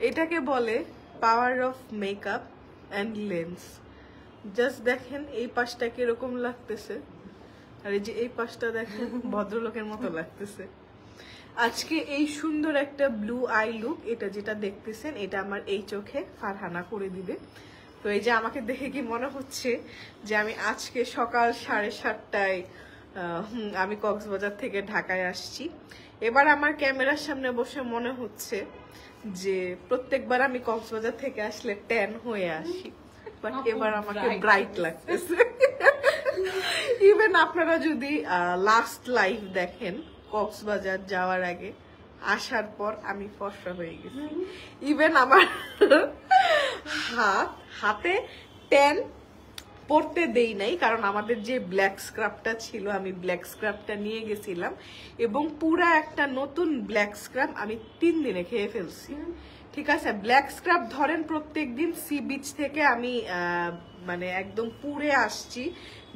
এটাকে বলে power of makeup and lens. Just দেখেন এই পাশটা কিরকম লাগতেছে, আর এই যে এই পাশটা দেখেন ভদ্রলোকের মতো লাগতেছে। আজকে এই সুন্দর একটা ব্লু আই লুক, এটা যেটা দেখতেছেন এটা আমার এই চোখে ফারহানা করে দিবে। তো এই যে আমাকে দেখে কি মনে হচ্ছে যে আমি আজকে সকাল 7:30টায় আমি কক্সবাজার থেকে ঢাকায় আসছি। এবার আমার ক্যামেরার সামনে বসে মনে হচ্ছে যে প্রত্যেকবার আমি কক্সবাজার থেকে আসলে ট্যান হয়ে আসি, বাট এবার আমাকে ব্রাইট লাগতেছে। ইভেন আপনারা যদি লাস্ট লাইভ দেখেন কক্সবাজার যাওয়ার আগে, আসার পর আমি ফর্সা হয়ে গেছি। ইভেন আমার হাতে ট্যান পড়তে দেই নাই, কারণ আমাদের যে ব্ল্যাক স্ক্রাবটা ছিল আমি ব্ল্যাক স্ক্রাবটা নিয়ে গেছিলাম এবং পুরা একটা নতুন ব্ল্যাক স্ক্রাব আমি 3 দিনে খেয়ে ফেলছি। ঠিক আছে, ব্ল্যাক স্ক্রাব ধরেন প্রত্যেক দিন সি বিচ থেকে আমি মানে একদম পুড়ে আসছি,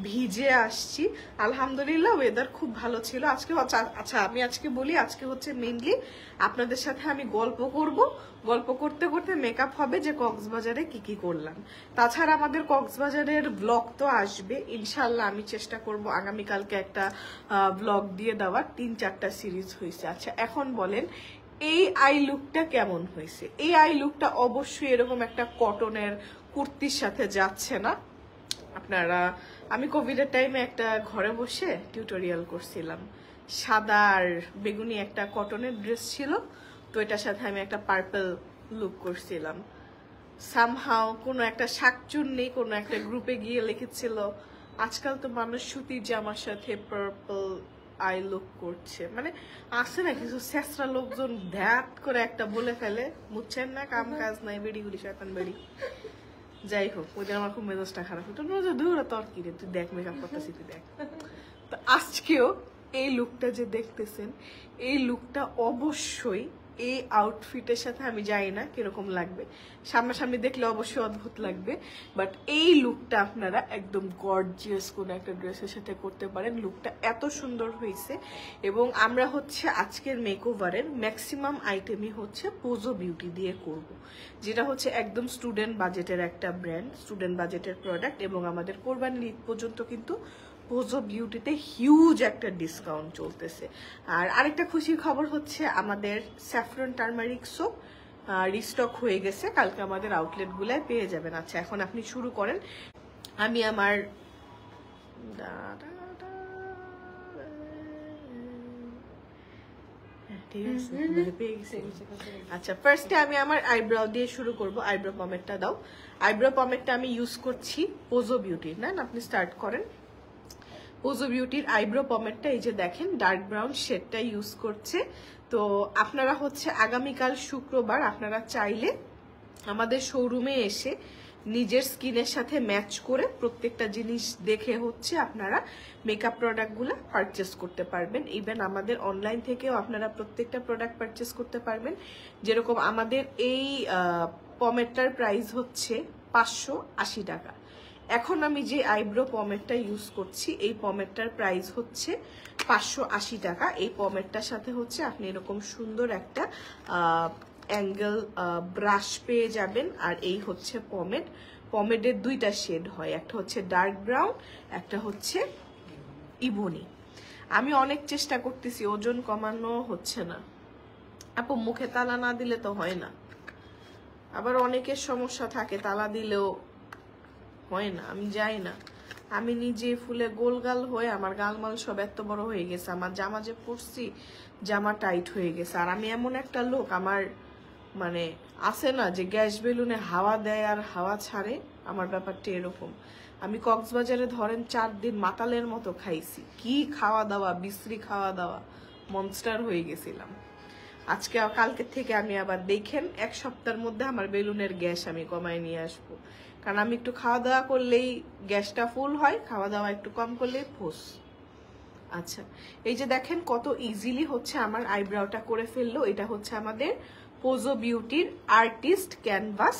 ভিজে আসছি। আলহামদুলিল্লাহ ওয়েদার খুব ভালো ছিল আজকে। আচ্ছা আমি আজকে বলি, আজকে হচ্ছে মেইনলি আপনাদের সাথে আমি গল্প করব, গল্প করতে করতে মেকআপ হবে যে কক্সবাজারে কি কি করলাম। তাছাড়া আমাদের কক্সবাজারের ব্লগ তো আসবে ইনশাল্লাহ, আমি চেষ্টা করব আগামীকালকে একটা ব্লগ দিয়ে দেওয়ার। 3-4টা সিরিজ হয়েছে। আচ্ছা এখন বলেন এই আই লুকটা কেমন হয়েছে? এই আই লুকটা অবশ্যই এরকম একটা কটনের কুর্তির সাথে যাচ্ছে না। আপনারা, আমি কোভিডের টাইমে একটা ঘরে বসে টিউটোরিয়াল করছিলাম, সাদা আর বেগুনি একটা কটনের ড্রেস ছিল, তো এটার সাথে আমি একটা পার্পল লুক করছিলাম। সামহাও কোনো একটা শাকচুন্নি কোনো একটা গ্রুপে গিয়ে লিখেছিল আজকাল তো মানুষ সুতির জামার সাথে পার্পল আই লুক করছে। মানে আছে না কিছু শেষরা লোকজন ধ্যাত করে একটা বলে ফেলে, বুঝছেন না, কাম কাজ নাই, বেড়িগুলি শয়তান বেড়ি। যাই হোক, ওই দিন আমার খুব মেজাজটা খারাপ হতো, দূরে তোর কি রে, তুই দেখ মেকআপ করতেছি, তুই দেখ। তো আজকেও এই লুকটা যে দেখতেছেন, এই লুকটা অবশ্যই এই আউটফিটের সাথে আমি জানি না কিরকম লাগবে, সামনাসামনি দেখলে অবশ্যই অদ্ভুত লাগবে, বাট এই লুকটা আপনারা একদম গর্জিয়াস কোনো একটা ড্রেসের সাথে করতে পারেন। লুকটা এত সুন্দর হয়েছে। এবং আমরা হচ্ছে আজকের মেকওভারের ম্যাক্সিমাম আইটেমই হচ্ছে পোজো বিউটি দিয়ে করব, যেটা হচ্ছে একদম স্টুডেন্ট বাজেটের একটা ব্র্যান্ড, স্টুডেন্ট বাজেটের প্রোডাক্ট। এবং আমাদের কোরবানির ঈদ পর্যন্ত কিন্তু পোজো বিউটিতে হিউজ একটা ডিসকাউন্ট চলতেছে। আর আরেকটা খুশির খবর হচ্ছে আমাদের স্যাফরন টার্মারিক সোপ রিস্টক হয়ে গেছে, কালকে আমাদের আউটলেট গুলায় পেয়ে যাবেন। আচ্ছা এখন আপনি শুরু করেন। আমি আমার ঠিক আছে পেয়ে গেছি। আচ্ছা ফার্স্টে আমি আমার আইব্রাউ দিয়ে শুরু করব। আইব্রো পমেটটা দাও। আইব্রো পমেটটা আমি ইউজ করছি পোজো বিউটির। না আপনি স্টার্ট করেন। পোজো বিউটির আইব্রো পমেটটা এই যে দেখেন ডার্ক ব্রাউন শেডটা ইউজ করছে। তো আপনারা হচ্ছে আগামীকাল শুক্রবার আপনারা চাইলে আমাদের শোরুমে এসে নিজের স্কিনের সাথে ম্যাচ করে প্রত্যেকটা জিনিস দেখে হচ্ছে আপনারা মেকআপ প্রোডাক্টগুলো পারচেস করতে পারবেন। ইভেন আমাদের অনলাইন থেকেও আপনারা প্রত্যেকটা প্রোডাক্ট পারচেস করতে পারবেন। যেরকম আমাদের এই পমেটটার প্রাইস হচ্ছে 580 টাকা। এখন আমি যে আইব্রো পমেটটা ইউজ করছি এই পমেটটার প্রাইস হচ্ছে 580 টাকা। এই পমেটটার সাথে হচ্ছে আপনি এরকম সুন্দর একটা অ্যাঙ্গেল ব্রাশ পেয়ে যাবেন। আর এই হচ্ছে পমেট। পমেটের 2টা শেড হয়, একটা হচ্ছে ডার্ক ব্রাউন, একটা হচ্ছে ইবনি। আমি অনেক চেষ্টা করতেছি, ওজন কমানো হচ্ছে না। আপু মুখে তালা না দিলে তো হয় না, আবার অনেকের সমস্যা থাকে তালা দিলেও হয় না। আমি যাই না, আমি নিজে ফুলে গোলগাল হয়ে আমার গালমাল সব এত বড় হয়ে গেছে। আমার জামা যে পরছি জামা টাইট হয়ে গেছে। আর আমি এমন একটা লোক, আমার মানে আছে না যে গ্যাস বেলুনে হাওয়া দেয় আর হাওয়া ছাড়ে, আমার ব্যাপারটা এরকম। আমি কক্সবাজারে ধরেন 4 দিন মাতালের মতো খাইছি, কি খাওয়া দাওয়া, বিশ্রী খাওয়া দাওয়া, মনস্টার হয়ে গেছিলাম। আজকে কালকে থেকে আমি আবার দেখেন 1 সপ্তাহের মধ্যে আমার বেলুনের গ্যাস আমি কমায় নিয়ে আসবো। কারণ আমি একটু খাওয়া দাওয়া করলেই গ্যাসটা ফুল হয়, খাওয়া দাওয়া একটু কম করলেই ফোস। আচ্ছা এই যে দেখেন কত ইজিলি হচ্ছে আমার আইব্রাউটা করে ফেললো। এটা হচ্ছে আমাদের পোজো বিউটির আর্টিস্ট ক্যানভাস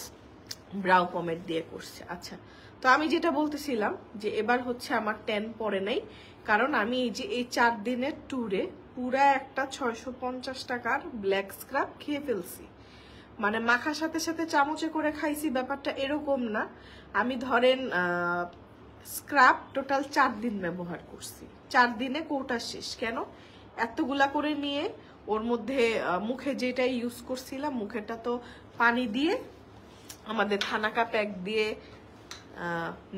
ব্রাউ পমেট দিয়ে করছে। আচ্ছা তো আমি যেটা বলতেছিলাম যে এবার হচ্ছে আমার ট্যান পরে নাই, কারণ আমি এই যে এই 4 দিনের ট্যুরে পুরা একটা 650 টাকার ব্ল্যাক স্ক্রাব খেয়ে ফেলছি। মানে মাখার সাথে সাথে চামচে করে খাইছি ব্যাপারটা এরকম না। আমি ধরেন স্ক্রাব টোটাল 4 দিন ব্যবহার করছি, 4 দিনে কোটা শেষ। কেন এতগুলা করে নিয়ে ওর মধ্যে মুখে যেটা ইউজ করছিলাম, মুখেটা তো পানি দিয়ে আমাদের থানাকা প্যাক দিয়ে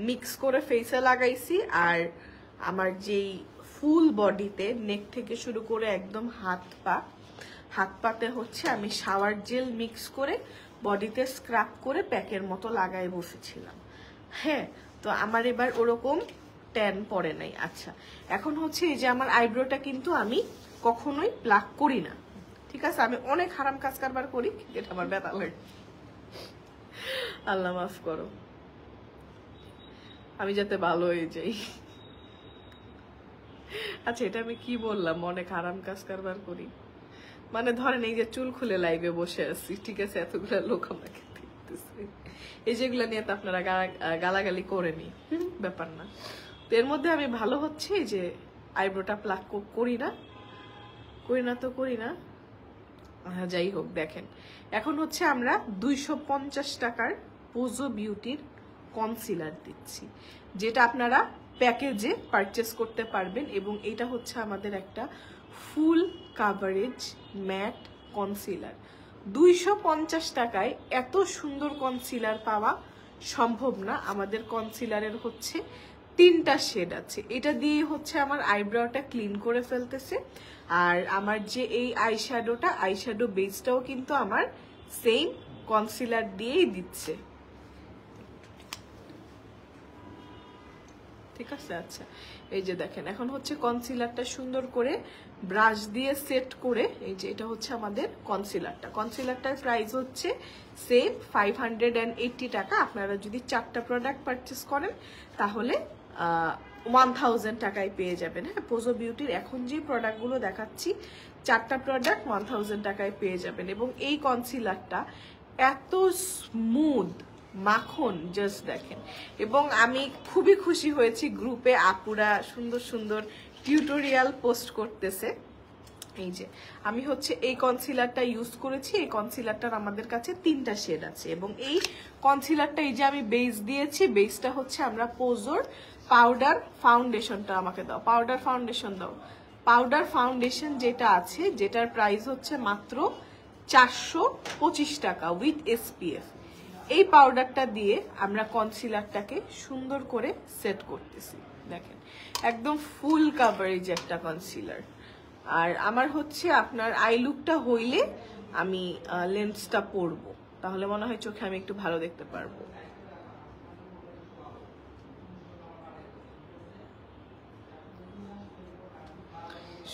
মিক্স করে ফেসে লাগাইছি। আর আমার যেই ফুল বডিতে নেক থেকে শুরু করে একদম হাত পাতে হচ্ছে আমি শাওয়ার জেল মিক্স করে বডিতে স্ক্রাব করে প্যাকের মতো লাগাই বসেছিলাম। হ্যাঁ, তো আমার এবার ওরকম ট্যান পড়ে নাই। আচ্ছা, এখন হচ্ছে এই যে আমার আইব্রোটা কিন্তু আমি কখনোই প্লাক করি না, ঠিক আছে? আমি অনেক হারাম কাজ কারবার করি, এটা আমার ব্যথা লাগে, আল্লাহ মাফ করো, আমি যাতে ভালো হয়ে যাই। আচ্ছা, এটা আমি কি বললাম? অনেক হারাম কাজ কারবার করি মানে ধরেন এই যে চুল খুলে লাইভে বসে আছি, ঠিক আছে, এতগুলা লোক আমাকে দেখতেছে, এই যেগুলা নিয়ে তো আপনারা গালাগালি করে নি, ব্যাপার না। তো এর মধ্যে আমি ভালো হচ্ছে যে আইব্রোটা প্লাক করি না। যাই হোক, দেখেন এখন হচ্ছে আমরা 250 টাকার পোজো বিউটির কনসিলার দিচ্ছি, যেটা আপনারা প্যাকেজে পারচেস করতে পারবেন। এবং এটা হচ্ছে আমাদের একটা ফুল কাভারেজ ম্যাট কনসিলার। 250 টাকায় এত সুন্দর কনসিলার পাওয়া সম্ভব না। আমাদের কনসিলারের হচ্ছে 3টা শেড আছে, এটা দিয়ে হচ্ছে আমার আইব্রোটা ক্লিন করে ফেলতেছে। আর আমার যে এই আইশ্যাডো বেসটাও কিন্তু আমার সেম কনসিলার দিয়েই দিচ্ছে, ঠিক আছে? আচ্ছা, এই যে দেখেন এখন হচ্ছে কনসিলারটা সুন্দর করে ব্রাশ দিয়ে সেট করে, এই যে এটা হচ্ছে আমাদের কনসিলারটার প্রাইস হচ্ছে সেম 580 টাকা। আপনারা যদি 4টা প্রোডাক্ট পারচেস করেন তাহলে 1000 টাকায় পেয়ে যাবেন। হ্যাঁ, পোজো বিউটির এখন যে প্রোডাক্টগুলো দেখাচ্ছি 4টা প্রোডাক্ট 1000 টাকায় পেয়ে যাবেন। এবং এই কনসিলারটা এত স্মুথ মাখন, জাস্ট দেখেন। এবং আমি খুবই খুশি হয়েছি, গ্রুপে আপুরা সুন্দর সুন্দর টিউটোরিয়াল পোস্ট করতেছে। এই যে আমি হচ্ছে এই কনসিলারটা ইউজ করেছি, এই কনসিলারটার আমাদের কাছে 3টা শেড আছে। এবং এই কনসিলারটা এই যে আমি বেস দিয়েছি, বেসটা হচ্ছে আমরা পোজোর পাউডার ফাউন্ডেশনটা আমাকে দাও, পাউডার ফাউন্ডেশন যেটা আছে, যেটার প্রাইস হচ্ছে মাত্র 425 টাকা উইথ SPF। এই পাউডারটা দিয়ে আমরা কনসিলারটাকে সুন্দর করে সেট করতেছি, দেখেন একদম ফুল কাভারেজ একটা কনসিলার। আর আমার হচ্ছে আপনার আই লুকটা হইলে আমি লেন্সটা পরবো, তাহলে মনে হয় চোখে আমি একটু ভালো দেখতে পারবো।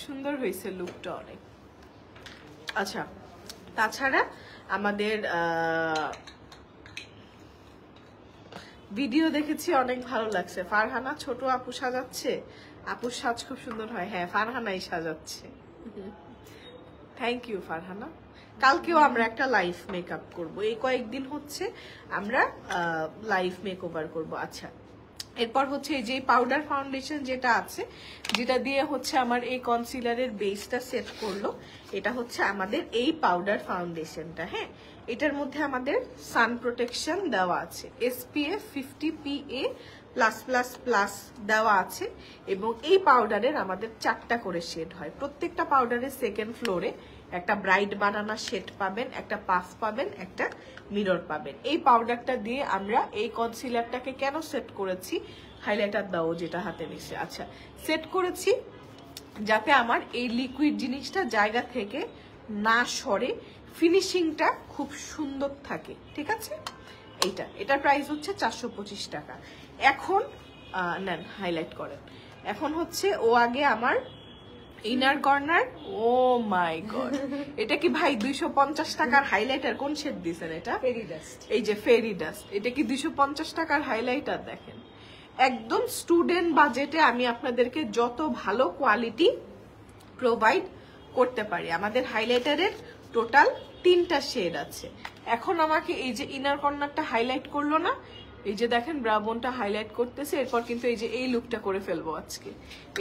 সুন্দর হয়েছে লুকটা অনেক। আচ্ছা, তাছাড়া আমাদের ভিডিও দেখেছি, অনেক ভালো লাগছে। ফারহানা ছোট আপু সাজাচ্ছে, আপুর সাজ খুব সুন্দর হয়। হ্যাঁ, ফারহানাই সাজাচ্ছে, থ্যাংক ইউ ফারহানা। কালকেও আমরা একটা লাইভ মেকআপ করব, এই কয়েকদিন হচ্ছে আমরা লাইভ মেকওভার করব। আচ্ছা, এরপর হচ্ছে এই যে পাউডার ফাউন্ডেশন যেটা আছে, যেটা দিয়ে হচ্ছে আমার এই কনসিলারের বেসটা সেট করলো, এটা হচ্ছে আমাদের এই পাউডার ফাউন্ডেশনটা। হ্যাঁ, এটার মধ্যে আমাদের সান প্রোটেকশন দেওয়া আছে, SPF 50 PA+++ দেওয়া আছে। এবং এই পাউডারের আমাদের 4টা করে শেড হয়, প্রত্যেকটা পাউডারের সেকেন্ড ফ্লোরে একটা ব্রাইট বানানা শেড পাবেন, একটা পাফ পাবেন, একটা মিরর পাবেন। এই পাউডারটা দিয়ে আমরা এই কনসিলারটাকে কেন সেট করেছি, হাইলাইটার দাও যেটা হাতে নিছে, আচ্ছা, সেট করেছি যাতে আমার এই লিকুইড জিনিসটা জায়গা থেকে না সরে, ফিনিশিংটা খুব সুন্দর থাকে, ঠিক আছে? এটার প্রাইস হচ্ছে 425 টাকা। এখন নেন, হাইলাইট করেন। এখন হচ্ছে ও আগে আমার ইনার কর্নার, ও মাই গড, এটা কি ভাই 250 টাকার হাইলাইটার? কোন শেড দিছেন এটা? ফেরি ডাস্ট। এই যে ফেরি ডাস্ট, এটা কি 250 টাকার হাইলাইটার? দেখেন একদম স্টুডেন্ট বাজেটে আমি আপনাদেরকে যত ভালো কোয়ালিটি প্রোভাইড করতে পারি। আমাদের হাইলাইটারের টোটাল 3টা শেড আছে। এখন আমাকে এই যে ইনার কর্নারটা হাইলাইট করলো না, এই যে দেখেন ব্রাউনটা হাইলাইট করতেছে, এরপর কিন্তু এই যে এই লুকটা করে ফেলবো আজকে।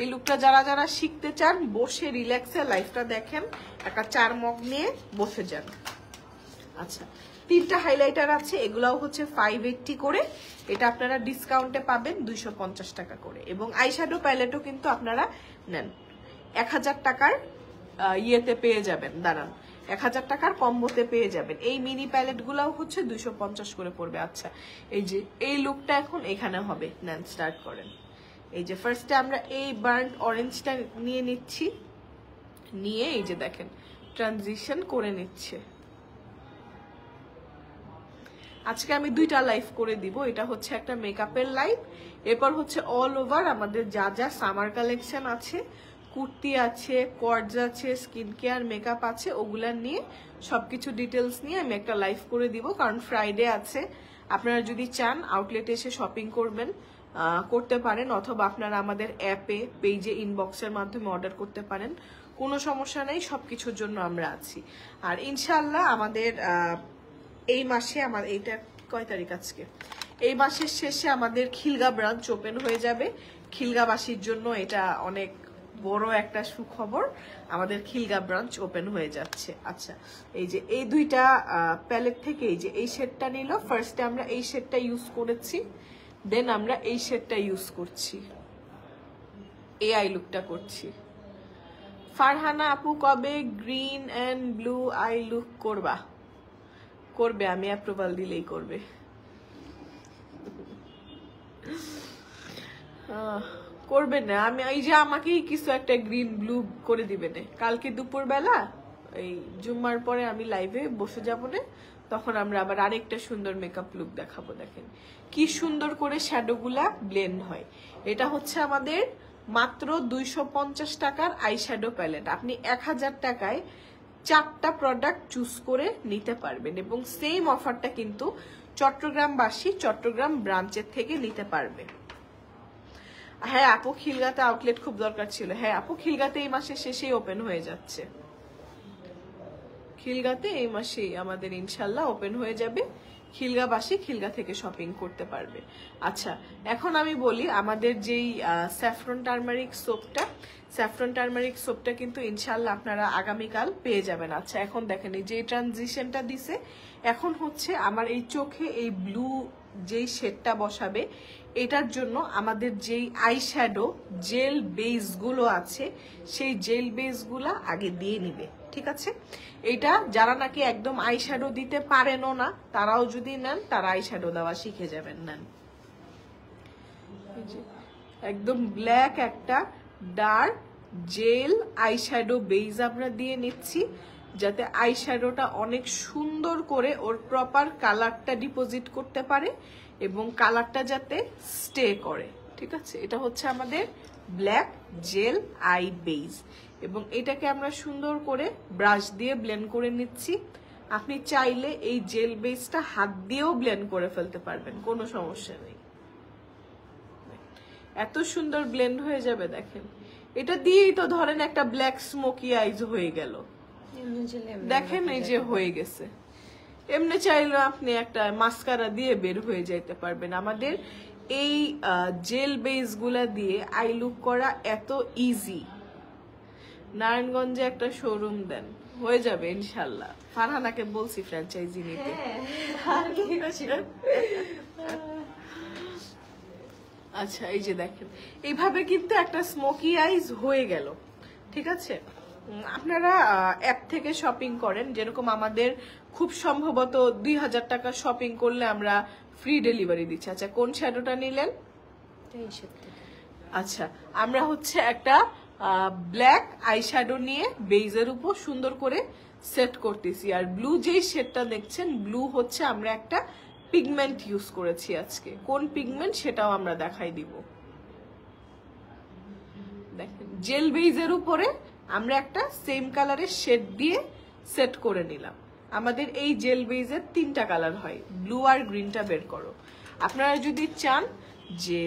এই লুকটা যারা যারা শিখতে চান, বসে রিল্যাক্সে লাইফটা দেখেন, একটা 4 মগ নিয়ে বসে যান, আচ্ছা, 3টা হাইলাইটার আছে, এগুলাও হচ্ছে 580 করে। এটা আপনারা ডিসকাউন্টে পাবেন 250 টাকা করে। এবং আইশ্যাডো প্যালেটও কিন্তু আপনারা নেন 1000 টাকার ইয়েতে পেয়ে যাবেন, দাঁড়ান 1000 টাকার কম্বোতে পেয়ে যাবেন। এই মিনি প্যালেট গুলাও হচ্ছে 250 করে পড়বে। আচ্ছা, এই যে এই লুকটা এখন এখানে হবে, নেন স্টার্ট করেন। এই যে ফার্স্টে আমরা এই বার্ন অরেঞ্জটা নিয়ে নিচ্ছি, নিয়ে এই যে দেখেন ট্রানজিশন করে নিচ্ছে। আজকে আমি 2টা লাইভ করে দিব, এটা হচ্ছে একটা মেকআপের লাইভ, এরপর হচ্ছে অল ওভার আমাদের যা যা সামার কালেকশন আছে, কুর্তি আছে, কর্ডস আছে, স্কিন কেয়ার মেকআপ আছে, ওগুলা নিয়ে সবকিছু ডিটেলস নিয়ে আমি একটা লাইভ করে দিব। কারণ ফ্রাইডে আছে, আপনারা যদি চান আউটলেটে এসে শপিং করবেন করতে পারেন, অথবা আপনারা আমাদের অ্যাপে পেজে ইনবক্সের মাধ্যমে অর্ডার করতে পারেন, কোনো সমস্যা নেই, সবকিছুর জন্য আমরা আছি। আর ইনশাল্লাহ আমাদের এই মাসে আমাদের, এইটা কয় তারিখ আজকে, এই মাসের শেষে আমাদের খিলগা ব্রাঞ্চ ওপেন হয়ে যাবে। খিলগাবাসীর জন্য এটা অনেক বড় একটা সুখবর, আমাদের খিলগা ব্রাঞ্চ ওপেন হয়ে যাচ্ছে। আচ্ছা, এই যে এই 2টা প্যালেট থেকে এই যে এই শেডটা নিল, ফার্স্টে আমরা এই শেডটা ইউজ করেছি, দেন আমরা এই শেডটা ইউজ করছি, এই আই লুকটা করছি। ফারহানা আপু কবে green and blue eye look করবা? করবে, আমি অ্যাপ্রুভাল দিলেই করবে। করবে না, আমি এই যে আমাকেই কিছু একটা গ্রিন ব্লু করে দিবে না। কালকে দুপুর বেলা এই জুম্মার পরে আমি লাইভে বসে যাব না, তখন আমরা আবার আরেকটা সুন্দর মেকআপ লুক দেখাবো। দেখেন কি সুন্দর করে শ্যাডোগুলা ব্লেন্ড হয়। এটা হচ্ছে আমাদের মাত্র 250 টাকার আই শ্যাডো প্যালেট। আপনি 1000 টাকায় 4টা প্রোডাক্ট চুজ করে নিতে পারবেন, এবং সেম অফারটা কিন্তু চট্টগ্রামবাসী চট্টগ্রাম ব্রাঞ্চের থেকে নিতে পারবে। হ্যাঁ আপু, খিলগাতে আউটলেট খুব দরকার ছিল। হ্যাঁ আপু, খিলগাতে এই মাসের শেষেই ওপেন হয়ে যাচ্ছে, খিলগাতে এই মাসেই আমাদের ইনশাল্লাহ ওপেন হয়ে যাবে। খিলগাবাসী খিলগা থেকে শপিং করতে পারবে। আচ্ছা, এখন আমি বলি আমাদের যেই স্যাফরন টার্মারিক সোপটা, স্যাফরন টার্মারিক সোপটা কিন্তু ইনশাল্লাহ আপনারা আগামীকাল পেয়ে যাবেন। আচ্ছা, এখন দেখেন এই যে ট্রানজিশনটা দিছে, এখন হচ্ছে আমার এই চোখে এই ব্লু যেই শেডটা বসাবে, এটার জন্য আমাদের যেই আই শ্যাডো জেল বেসগুলো আছে, সেই জেল বেসগুলা আগে দিয়ে নিবে, ঠিক আছে? এটা যারা নাকি একদম আই শ্যাডো দিতে পারেনও না, তারাও যদি নেন, তারা আই শ্যাডো দেওয়া শিখে যাবেন। নেন একদম ব্ল্যাক একটা dark gel eye shadow base আমরা দিয়ে নিচ্ছি, যাতে আই শ্যাডোটা অনেক সুন্দর করে ওর প্রপার কালারটা ডিপোজিট করতে পারে এবং কালারটা যাতে স্টে করে, ঠিক আছে? এটা হচ্ছে আমাদের ব্ল্যাক জেল আই বেস, এবং এটাকে আমরা সুন্দর করে ব্রাশ দিয়ে ব্লেন্ড করে নিচ্ছি। আপনি চাইলে এই জেল বেসটা হাত দিয়েও ব্লেন্ড করে ফেলতে পারবেন, কোনো সমস্যা নেই। এত সুন্দর ব্লেন্ড হয়ে যাবে। দেখেন এটা দিয়েই তো ধরেন একটা ব্ল্যাক স্মোকি আইজ হয়ে গেল। দেখেন এই যে হয়ে গেছে। এমনি চাইলে আপনি একটা মাস্কারা দিয়ে বের হয়ে যাইতে পারবেন। আমাদের এই জেল বেস গুলা দিয়ে আই লুক করা এত ইজি। নারায়ণগঞ্জে একটা শোরুম দেন, হয়ে যাবে ইনশাল্লাহ। ফারহানাকে বলছি ফ্র্যাঞ্চাইজি নিতে। আচ্ছা, এই যে দেখেন এইভাবে কিন্তু একটা স্মোকি আইজ হয়ে গেল, ঠিক আছে? আপনারা অ্যাপ থেকে শপিং করেন, যেরকম আমাদের খুব সম্ভবত 2000 টাকা শপিং করলে আমরা ফ্রি ডেলিভারি দিচ্ছি। আচ্ছা, কোন শ্যাডোটা নিলেন? আচ্ছা, আমরা হচ্ছে একটা ব্ল্যাক আই শ্যাডো নিয়ে বেজের উপর সুন্দর করে সেট করতেছি। আর ব্লু যেই শেডটা দেখছেন, ব্লু হচ্ছে আমরা একটা পিগমেন্ট ইউজ করেছি আজকে। কোন পিগমেন্ট সেটাও আমরা দেখাই দিব। দেখেন জেল বেজের উপরে আমরা একটা সেম কালারের শেড দিয়ে সেট করে নিলাম। আমাদের এই জেল বেজের 3টা কালার হয়, ব্লু আর গ্রিনটা বের করো। আপনারা যদি চান যে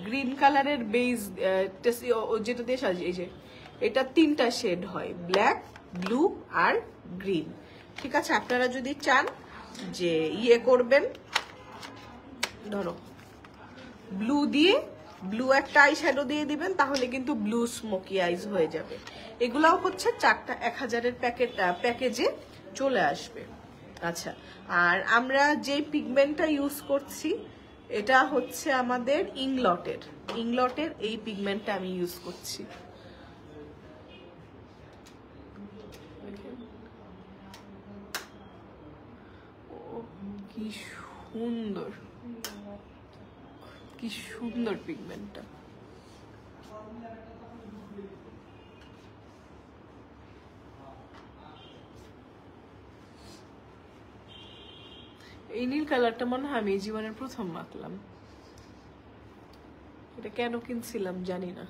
গ্রিন কালারের বেজ যেটা দিয়ে সাজিয়ে, এই যে এটা 3টা শেড হয়, ব্ল্যাক, ব্লু আর গ্রিন, ঠিক আছে? আপনারা যদি চান যে ইয়ে করবেন, ধরো ব্লু দিয়ে ব্লু একটা আই শ্যাডো দিয়ে দিবেন, তাহলে কিন্তু ব্লু স্মোকি আইজ হয়ে যাবে। এগুলাও হচ্ছে 4টা 1000-এর প্যাকেজে চলে আসবে। আচ্ছা, আর আমরা যে পিগমেন্টটা ইউজ করছি এটা হচ্ছে আমাদের ইংলটের এই পিগমেন্টটা আমি ইউজ করছি। কি সুন্দর, কি সুন্দর পিগমেন্টটা। এই নীল কালারটা মনে হয় আমি জীবনের প্রথম মাখলাম। এটা কেন কিনছিলাম জানি না,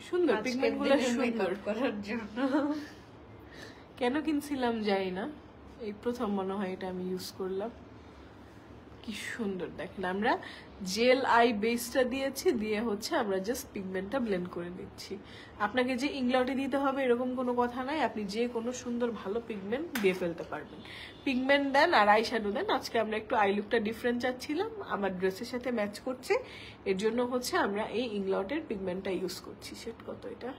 সুন্দর পিগমেন্ট গুলো সুন্দর করার জন্য কেন কিনছিলাম জানি না, এই প্রথম মনে হয় এটা আমি ইউজ করলাম। কি সুন্দর দেখেন, আমরা জেল আই বেসটা দিয়েছি, দিয়ে হচ্ছে আমরা জাস্ট পিগমেন্টটা ব্লেন্ড করে দিচ্ছি। আপনাকে যে ইংলটে দিতে হবে এরকম কোনো কথা নাই, আপনি যে কোনো সুন্দর ভালো পিগমেন্ট দিয়ে ফেলতে পারবেন। পিগমেন্ট দেন আর আই শ্যাডো দেন। আজকে আমরা একটু আই লুকটা ডিফারেন্ট চাচ্ছিলাম, আমার ড্রেসের সাথে ম্যাচ করছে, এর জন্য হচ্ছে আমরা এই ইংলটের পিগমেন্টটা ইউজ করছি। সেট কত এটা?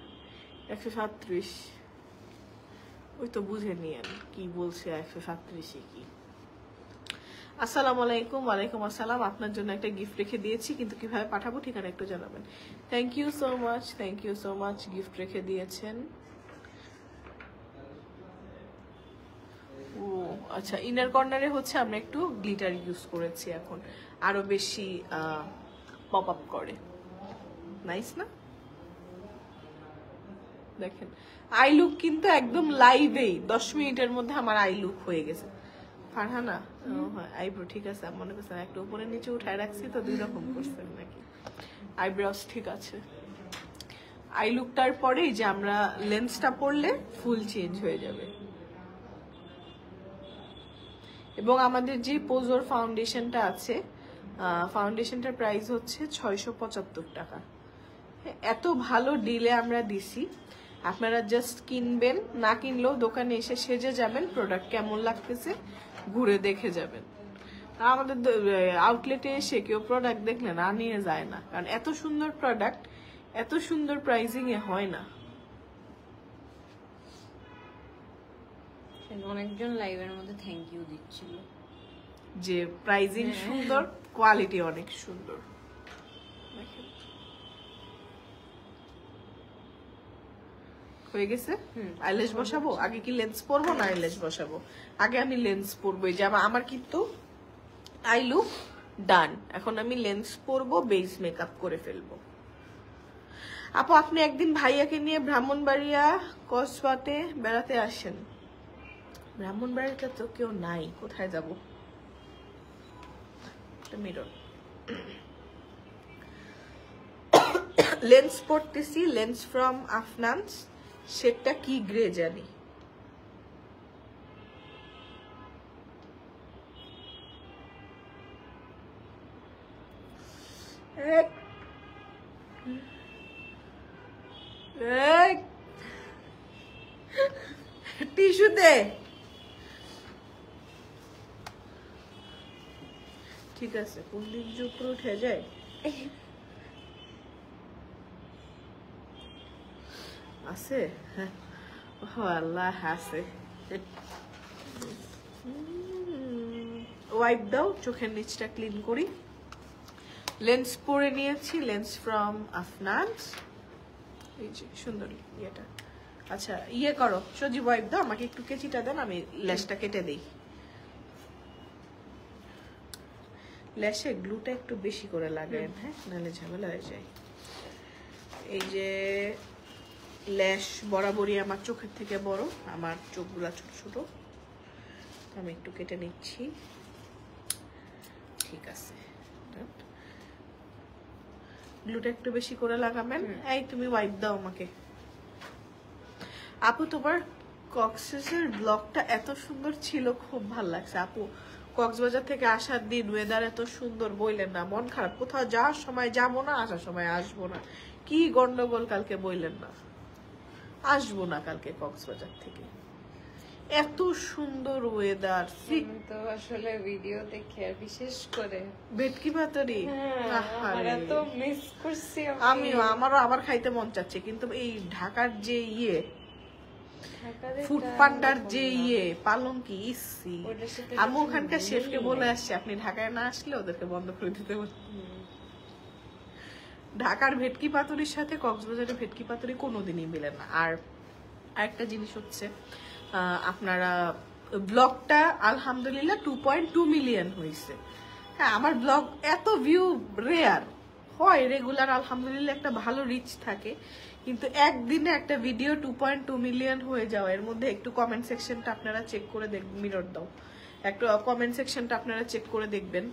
137। ওই তো বুঝে নিয়েন কি বলছে 137 কি। আসসালামু আলাইকুম। ওয়ালাইকুম আসসালাম। আপনার জন্য একটা গিফট রেখে দিয়েছি, কিন্তু কিভাবে পাঠাবো ঠিকানা একটু জানাবেন। Thank you so much, thank you so much. Gift রেখে দিয়েছেন। ও আচ্ছা, ইনার কর্নারে হচ্ছে আমরা একটু গ্লিটার ইউজ করেছি, এখন আরো বেশি পপ আপ করে। নাইস না? দেখেন আই লুক কিন্তু একদম লাইভেই 10 মিনিটের মধ্যে আমার আই লুক হয়ে গেছে। ফারহানা আইব্রো ঠিক আছে, মনে করছেন একটা উপরে নিচে উঠায় রাখছি তো 2 রকম করছেন নাকি? আইব্রোস ঠিক আছে। আই লুকটার পরেই যে আমরা লেন্সটা পরলে ফুল চেঞ্জ হয়ে যাবে। এবং আমাদের যে পোজোর ফাউন্ডেশনটা আছে, ফাউন্ডেশনটার প্রাইস হচ্ছে 675 টাকা। এত ভালো ডিলে আমরা দিছি, আপনারা জাস্ট কিনবেন, না কিনলেও দোকানে এসে সেজে যাবেন, প্রোডাক্ট কেমন লাগতেছে ঘুরে দেখে যাবেন। আমাদের আউটলেটে এসে কেউ প্রোডাক্ট দেখলে না নিয়ে যায় না, কারণ এত সুন্দর প্রোডাক্ট এত সুন্দর প্রাইসিং এ হয় না। অনেকজন লাইভের মধ্যে থ্যাংক ইউ দিচ্ছিল যে প্রাইসিং সুন্দর, কোয়ালিটি অনেক সুন্দর। হয়ে গেছে। আইল্যাশ বসাবো, আগে কি লেন্স পরবো না আইল্যাশ বসাবো? আগে আমি লেন্স পরবো। এই যে আমার কিন্তু আই লুক ডান, এখন আমি লেন্স পরবো, বেস মেকআপ করে ফেলবো। আপু আপনি একদিন ভাইয়াকে নিয়ে ব্রাহ্মণবাড়িয়া কসবাতে বেড়াতে আসেন। ব্রাহ্মণবাড়িতে তো কেউ নাই, কোথায় যাব? মিরর লেন্স পরতেছি, লেন্স ফ্রম আফনান্স, সেটা কি গ্রে জানি। টিস্যু দে। ঠিক আছে, কোন দিক যে উপরে উঠে যায়। আছে আল্লাহ আছে। ওয়াইপ দাও, চোখের নিচটা ক্লিন করি। লেন্স পরে নিয়েছি, লেন্স ফ্রম আফনান্স। এই যে সুন্দর ইয়েটা। আচ্ছা ইয়ে করো সজীব, ওয়াইপ দাও, আমাকে একটু কেচিটা দেন, আমি ল্যাশটা কেটে দিই। ল্যাশে গ্লুটা একটু বেশি করে লাগায়েন, হ্যাঁ, নাহলে ঝামেলা হয়ে যায়। এই যে ল্যাশ বরাবরই আমার চোখের থেকে বড়, আমার চোখগুলা ছোট ছোট, আমি একটু কেটে নিচ্ছি। ঠিক আছে, গ্লুটা একটু বেশি করে লাগাবেন। এই তুমি ওয়াইপ দাও আমাকে। আপু তোমার কক্সবাজার ব্লগটা এত সুন্দর ছিল, খুব ভালো লাগছে। আপু কক্সবাজার থেকে আসার দিন ওয়েদার এত সুন্দর, বইলেন না, মন খারাপ। কোথাও যাওয়ার সময় যাবো না, আসার সময় আসবো না, কি গন্ডগোল কালকে, বইলেন না আসবো না কালকে কক্সবাজার থেকে। এত সুন্দর ওয়েদার, তো আসলে ভিডিও দেখে আর বিশেষ করে ভেটকি পাতুরি তো মিস করছি আমিও, আমারও আবার খাইতে মন চাচ্ছে, কিন্তু এই ঢাকার যে ইয়ে ফুড পান্ডার যে পালঙ্কি ইসি, আমি ওখানকার শেফকে বলে আসছি আপনি ঢাকায় না আসলে ওদেরকে বন্ধ করে দিতে বলুন। ঢাকার ভেটকি পাতুরির সাথে কক্সবাজারের ভেটকি পাতুরি কোনোদিনই মিলে না। আর আরেকটা জিনিস হচ্ছে আপনারা ব্লগটা আলহামদুলিল্লাহ 2.2 মিলিয়ন হয়েছে। হ্যাঁ, আমার ব্লগ এত ভিউ রেয়ার হয়, রেগুলার আলহামদুলিল্লাহ একটা ভালো রিচ থাকে, কিন্তু একদিনে একটা ভিডিও 2.2 মিলিয়ন হয়ে যাওয়া, এর মধ্যে একটু কমেন্ট সেকশনটা আপনারা চেক করে দেখবেন, মিরর দাও একটু কমেন্ট সেকশনটা আপনারা চেক করে দেখবেন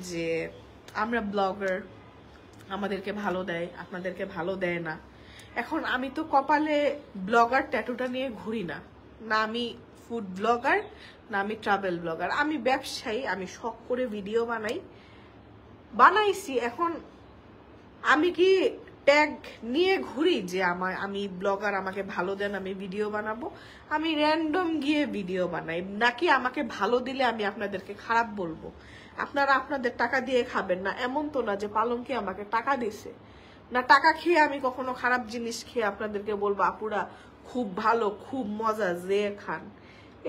যে আমরা ব্লগার, আমাদেরকে ভালো দেয়, আপনাদেরকে ভালো দেয় না। এখন আমি তো কপালে ব্লগার ট্যাটুটা নিয়ে ঘুরি না, না আমি ফুড ব্লগার, না আমি ট্রাভেল ব্লগার, আমি ব্যবসায়ী, আমি শখ করে ভিডিও বানাইছি। এখন আমি কি ট্যাগ নিয়ে ঘুরি যে আমি ব্লগার, আমাকে ভালো দেন, আমি ভিডিও বানাবো? আমি র্যান্ডম গিয়ে ভিডিও বানাই, নাকি আমাকে ভালো দিলে আমি আপনাদেরকে খারাপ বলবো? আপনারা আপনাদের টাকা দিয়ে খাবেন না, এমন তো না যে পালঙ্কি আমাকে টাকা দিছে, না টাকা খেয়ে আমি কখনো খারাপ জিনিস খেয়ে আপনাদেরকে বলবো আপুরা খুব ভালো, খুব মজা, যে খান।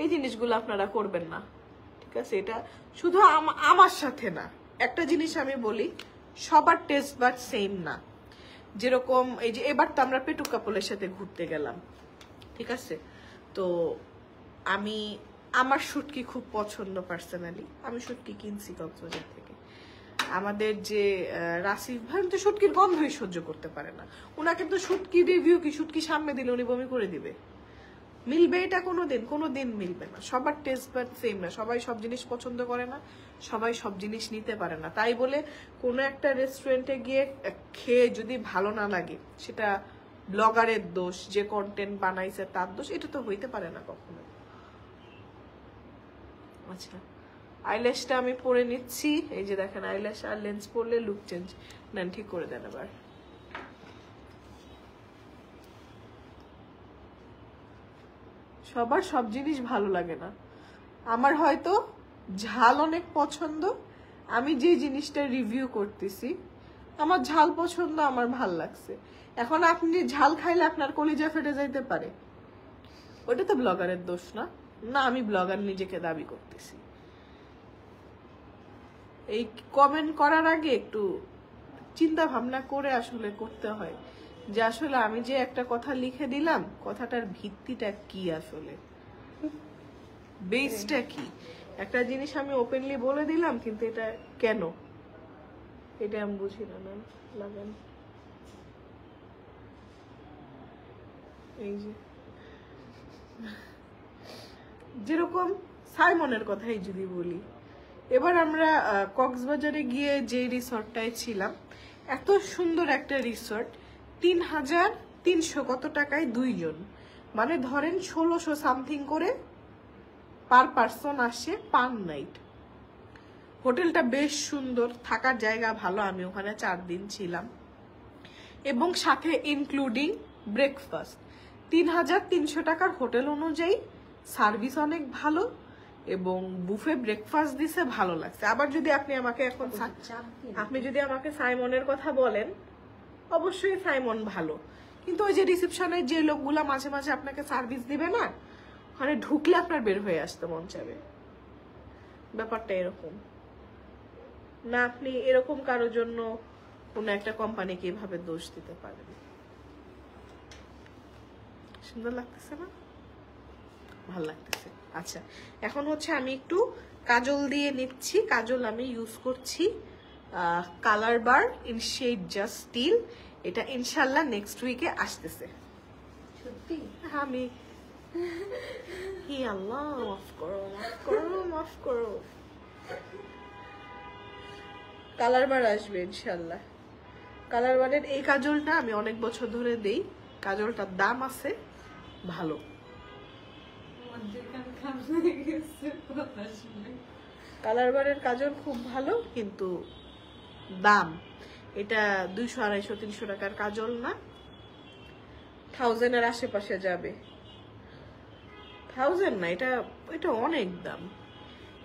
এই জিনিসগুলো আপনারা করবেন না, ঠিক আছে? এটা শুধু আমার সাথে না, একটা জিনিস আমি বলি, সবার টেস্ট বাট সেম না। যেরকম এই যে এবার তো আমরা পেটু কাপলের সাথে ঘুরতে গেলাম, ঠিক আছে? তো আমার শুটকি খুব পছন্দ পার্সোনালি, আমি শুটকি কিনছি কক্সবাজার থেকে। আমাদের যে রাসিফ ভাই তো শুটকির গন্ধই সহ্য করতে পারে না, ওনাকে তো শুটকি রিভিউ কি শুটকি সামনে দিলে উনি বমি করে দিবে। মিলবে এটা কোনোদিন মিলবে না। সবার টেস্ট বাট সেম না, সবাই সব জিনিস পছন্দ করে না, সবাই সব জিনিস নিতে পারে না। তাই বলে কোনো একটা রেস্টুরেন্টে গিয়ে খেয়ে যদি ভালো না লাগে সেটা ব্লগারের দোষ, যে কন্টেন্ট বানাইছে তার দোষ, এটা তো হইতে পারে না কখনো। আচ্ছা, আইল্যাশটা আমি পরে নিচ্ছি, এই যে দেখেন আইল্যাশ আর লেন্স পরলে লুক চেঞ্জ। নেন, ঠিক করে দেন এবার। সবার সব জিনিস ভালো লাগে না, আমার হয়তো ঝাল অনেক পছন্দ, আমি যে জিনিসটা রিভিউ করতেছি আমার ঝাল পছন্দ, আমার ভাল লাগছে। এখন আপনি ঝাল খাইলে আপনার কলিজা ফেটে যাইতে পারে, ওটা তো ব্লগারের দোষ না। না, আমি ব্লগার নিজেকে দাবি করতেছি। এই কমেন্ট করার আগে একটু চিন্তা ভাবনা করে আসলে করতে হয় যে আসলে আমি যে একটা কথা লিখে দিলাম, কথাটার ভিত্তিটা কি, আসলে বেসটা কি। একটা জিনিস আমি ওপেনলি বলে দিলাম, কিন্তু এটা কেন, এটা আমি বুঝি না। লাগান এই যে যেরকম সাইমনের কথাই যদি বলি, এবার আমরা কক্সবাজারে গিয়ে যে রিসর্টটায় ছিলাম, এত সুন্দর একটা রিসর্ট, 3,300 কত টাকায় 2 জন, মানে ধরেন 1600 সামথিং করে পার পার্সন আসে পার নাইট। হোটেলটা বেশ সুন্দর, থাকার জায়গা ভালো, আমি ওখানে 4 দিন ছিলাম, এবং সাথে ইনক্লুডিং ব্রেকফাস্ট। 3,300 টাকার হোটেল অনুযায়ী সার্ভিস অনেক ভালো, এবং বুফে ব্রেকফাস্ট দিছে, ভালো লাগছে। আবার যদি আপনি আমাকে এখন সাইমনের কথা বলেন, অবশ্যই সাইমন ভালো, কিন্তু ওই যে রিসেপশনের যে লোকগুলা মাঝে মাঝে আপনাকে সার্ভিস দিবে না, ওখানে ঢুকলে আপনার বের হয়ে আসতে মন চাবে, ব্যাপারটা এরকম না। আপনি এরকম কারোর জন্য কোনো একটা কোম্পানিকে এভাবে দোষ দিতে পারেন। সুন্দর লাগতেছে না? ভাল লাগতেছে। আচ্ছা, এখন হচ্ছে আমি একটু কাজল দিয়ে নিচ্ছি। কাজল আমি ইউজ করছি colour bar in shade just still. এটা ইনশাল্লাহ নেক্সট উইকে আসতেছে। সত্যি আমি হি আল্লাহ, মাফ করো, মাফ করো, মাফ করো। কালার বার আসবে ইনশাল্লাহ। কালার বারের এই কাজলটা আমি অনেক বছর ধরে দেই, কাজলটার দাম আছে ভালো। কালার বারের কাজল খুব ভালো, কিন্তু দাম এটা 200, 250, 300 টাকার কাজল না, 1000 এর আশেপাশে যাবে। 1000 না, এটা অনেক দাম।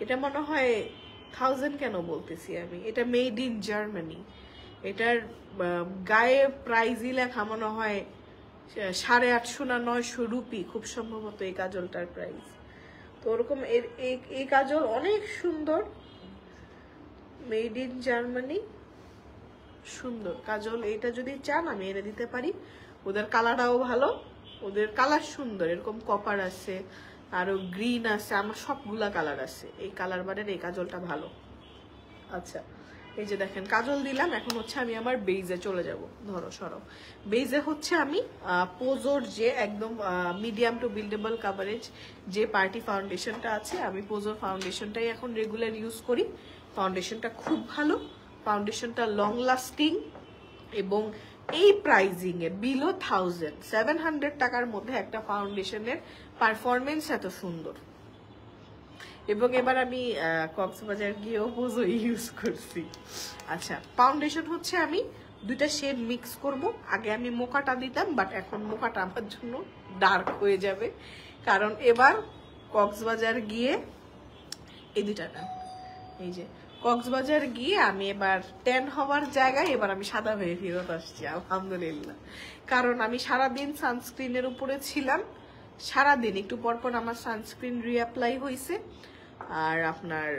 এটা মনে হয় 1000 কেন বলতেছি আমি, এটা মেড ইন জার্মানি। এটার গায়ে প্রাইজই লেখা মনে হয় 850 না 900 রুপি খুব সম্ভবত এই কাজলটার প্রাইস। তো ওরকম এই কাজল অনেক সুন্দর, মেড ইন জার্মানি, সুন্দর কাজল। এটা যদি চান আমি এনে দিতে পারি। ওদের কালারটাও ভালো, ওদের কালার সুন্দর, এরকম কপার আছে, আরো গ্রিন আছে, আমার সবগুলা কালার আছে। এই কালার বারের এই কাজলটা ভালো। আচ্ছা, এই যে দেখেন কাজল দিলাম। এখন হচ্ছে আমি আমার বেইজে চলে যাব। ধরো সরো, বেইজে হচ্ছে আমি পোজোর যে একদম মিডিয়াম টু বিল্ডেবল কাভারেজ যে পার্টি ফাউন্ডেশনটা আছে, আমি পোজোর ফাউন্ডেশনটাই এখন রেগুলার ইউজ করি। ফাউন্ডেশনটা খুব ভালো, ফাউন্ডেশনটা লং লাস্টিং, এবং এই প্রাইজিং এ বিলো 1700 টাকার মধ্যে একটা ফাউন্ডেশনের পারফরমেন্স এত সুন্দর। এবং এবার আমি কক্সবাজার গিয়েও পোজো ইউজ করছি। আচ্ছা, ফাউন্ডেশন হচ্ছে আমি দুইটা শেড মিক্স করব। আগে আমি মোকাটা দিতাম, বাট এখন মোকাটা আমার জন্য ডার্ক হয়ে যাবে, কারণ এবার কক্সবাজার গিয়ে এই দুইটা না, এই যে কক্সবাজার গিয়ে আমি এবার ট্যান হওয়ার জায়গায় এবার আমি সাদা হয়ে ফেরত আসছি আলহামদুলিল্লাহ। কারণ আমি সারাদিন সানস্ক্রিনের উপরে ছিলাম, সারাদিন একটু পরপর আমার সানস্ক্রিন রিঅ্যাপ্লাই হয়েছে। আর আপনার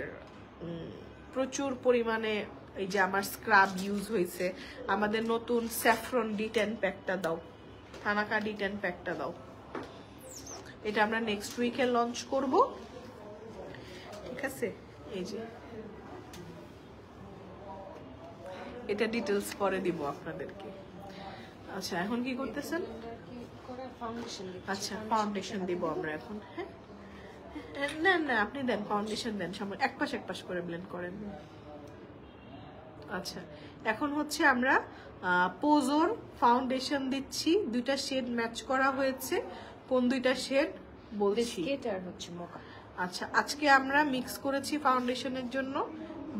প্রচুর পরিমাণে এই যে আমার স্ক্রাব ইউজ হয়েছে। আমাদের নতুন স্যাফরন D10 প্যাকটা দাও, থানাকা D10 প্যাকটা দাও। এটা আমরা নেক্সট উইকে লঞ্চ করব, ঠিক আছে? এই যে এটা ডিটেলস পরে দিব আপনাদেরকে। আচ্ছা, এখন কি করতেছেন? আচ্ছা, ফাউন্ডেশন দিব আমরা এখন। হ্যাঁ, না না, আপনি দেন, ফাউন্ডেশন দেন, এক পাশ করে ব্লেন্ড করেন। আচ্ছা, এখন হচ্ছে আমরা পোজোর ফাউন্ডেশন দিচ্ছি। দুইটা শেড ম্যাচ করা হয়েছে। কোন দুইটা শেড বলছি? আর হচ্ছে মোকা। আচ্ছা, আজকে আমরা মিক্স করেছি ফাউন্ডেশনের জন্য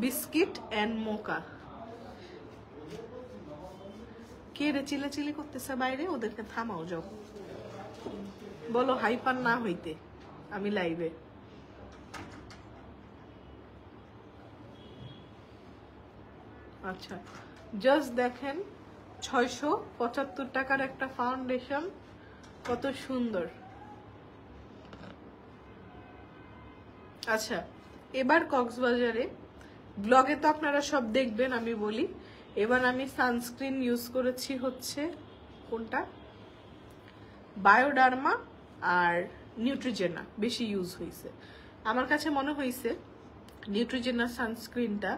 বিস্কিট এন্ড মোকা। কে রে চিল্লাচিল্লি করতেছে বাইরে? ওদেরকে থামাও, যাও, বলো হাইপার না হইতে, আমি লাইভে। আচ্ছা, জাস্ট দেখেন 675 টাকার একটা ফাউন্ডেশন, কত সুন্দর। আচ্ছা, এবার কক্সবাজারে ব্লগে তো আপনারা সব দেখবেন, আমি বলি। এবার আমি সানস্ক্রিন ইউজ করেছি হচ্ছে কোনটা, বায়োডার্মা আর নিউট্রিজেনা বেশি ইউজ হয়েছে। আমার কাছে মনে হয়েছে নিউট্রিজেনা সানস্ক্রিনটা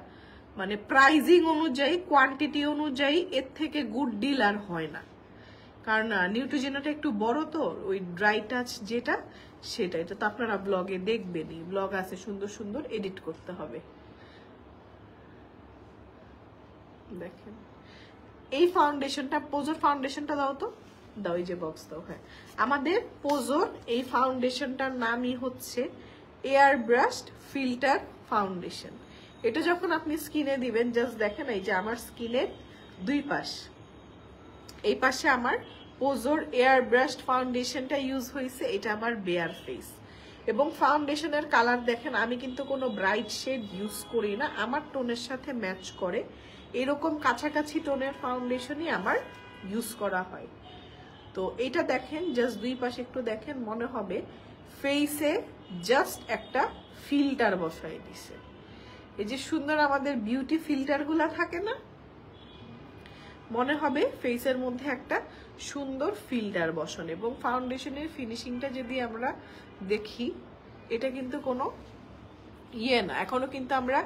মানে প্রাইজিং অনুযায়ী, কোয়ান্টিটি অনুযায়ী এর থেকে গুড ডিল আর হয় না। কারণ নিউট্রিজেনাটা একটু বড়, তো ওই ড্রাই টাচ যেটা, সেটা এটা তো আপনারা ব্লগে দেখবেনই। ব্লগ আছে সুন্দর সুন্দর, এডিট করতে হবে। দেখেন এই ফাউন্ডেশনটা, পোজোর ফাউন্ডেশনটা দাও তো, দাও, এই যে বক্স দাও। হ্যাঁ, আমাদের পোজোর এই ফাউন্ডেশনটার নামই হচ্ছে এয়ার ব্রাশড ফিল্টার ফাউন্ডেশন। এটা যখন আপনি স্কিনে দিবেন, জাস্ট দেখেন এই যে আমার স্কিনের দুই পাশ, এই পাশে আমার পোজোর এয়ার ব্রাশড ফাউন্ডেশনটা ইউজ হয়েছে। এটা আমার বেয়ার ফেস, এবং ফাউন্ডেশনের কালার দেখেন, আমি কিন্তু কোনো ব্রাইট শেড ইউজ করি না, আমার টোনের সাথে ম্যাচ করে এরকম কাছাকাছি টোনের ফাউন্ডেশনই আমার ইউজ করা হয়। তো এটা দেখেন, জাস্ট দুই পাশে একটু দেখেন, মনে হবে ফেসে জাস্ট একটা ফিল্টার বসাই দিছে। এই যে সুন্দর আমাদের বিউটি ফিল্টার গুলা থাকে না, মনে হবে ফেসের মধ্যে একটা সুন্দর ফিল্টার বসানো। এবং ফাউন্ডেশনের ফিনিশিংটা যদি আমরা দেখি, এটা কিন্তু কোনো ইয়ে না, এখনো কিন্তু আমরা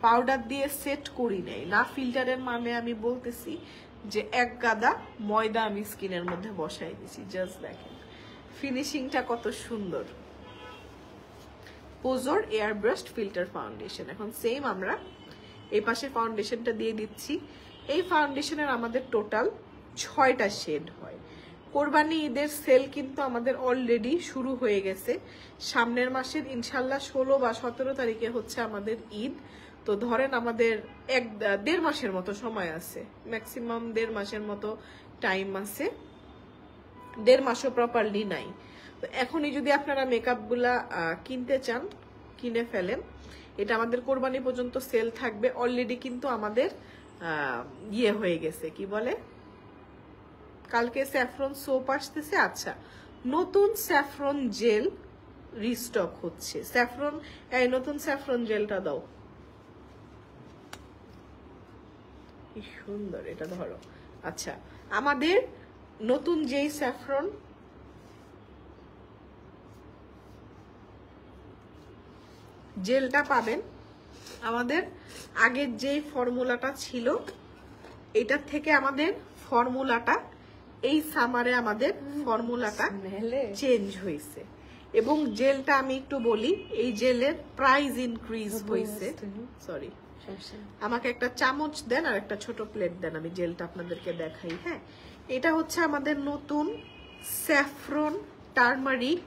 পাউডার দিয়ে সেট করি নাই না। ফিল্টারের মানে আমি বলতেছি যে এক গাদা ময়দা আমি স্কিনের মধ্যে বসাই দিছি। জাস্ট দেখেন ফিনিশিংটা কত সুন্দর। পোজোর এয়ার ব্রাশড ফিল্টার ফাউন্ডেশন। এখন সেম আমরা এই পাশে ফাউন্ডেশনটা দিয়ে দিচ্ছি। এই ফাউন্ডেশনের আমাদের টোটাল 6টা শেড হয়। কোরবানি ঈদের সেল কিন্তু আমাদের অলরেডি শুরু হয়ে গেছে। সামনের মাসের ইনশাল্লাহ 16 বা 17 তারিখে হচ্ছে আমাদের ঈদ। তো ধরেন আমাদের 1.5 মাসের মতো সময় আছে, ম্যাক্সিমাম 1.5 মাসের মতো টাইম আছে। 1.5 মাসও প্রপারলি নাই। তো এখনই যদি আপনারা মেকআপ গুলা কিনতে চান, কিনে ফেলেন। এটা আমাদের কোরবানি পর্যন্ত সেল থাকবে। অলরেডি কিন্তু আমাদের ইয়ে হয়ে গেছে, কি বলে, কালকে স্যাফরন সোপ আসতেছে। আচ্ছা, নতুন স্যাফরন জেল রিস্টক হচ্ছে। স্যাফরন, এই নতুন স্যাফরন জেলটা দাও। কি সুন্দর, এটা ধরো। আচ্ছা, আমাদের নতুন যেই স্যাফরন জেলটা পাবেন, আমাদের আগের যে ফর্মুলাটা ছিল এটার থেকে আমাদের ফর্মুলাটা এই সামারে আমাদের ফর্মুলাটা চেঞ্জ হয়েছে। এবং জেলটা আমি একটু বলি, এই জেলের প্রাইস ইনক্রিজ হয়েছে। সরি, আমাকে একটা চামচ দেন আর একটা ছোট প্লেট দেন, আমি জেলটা আপনাদেরকে দেখাই। হ্যাঁ, এটা হচ্ছে আমাদের নতুন স্যাফরন টারমারিক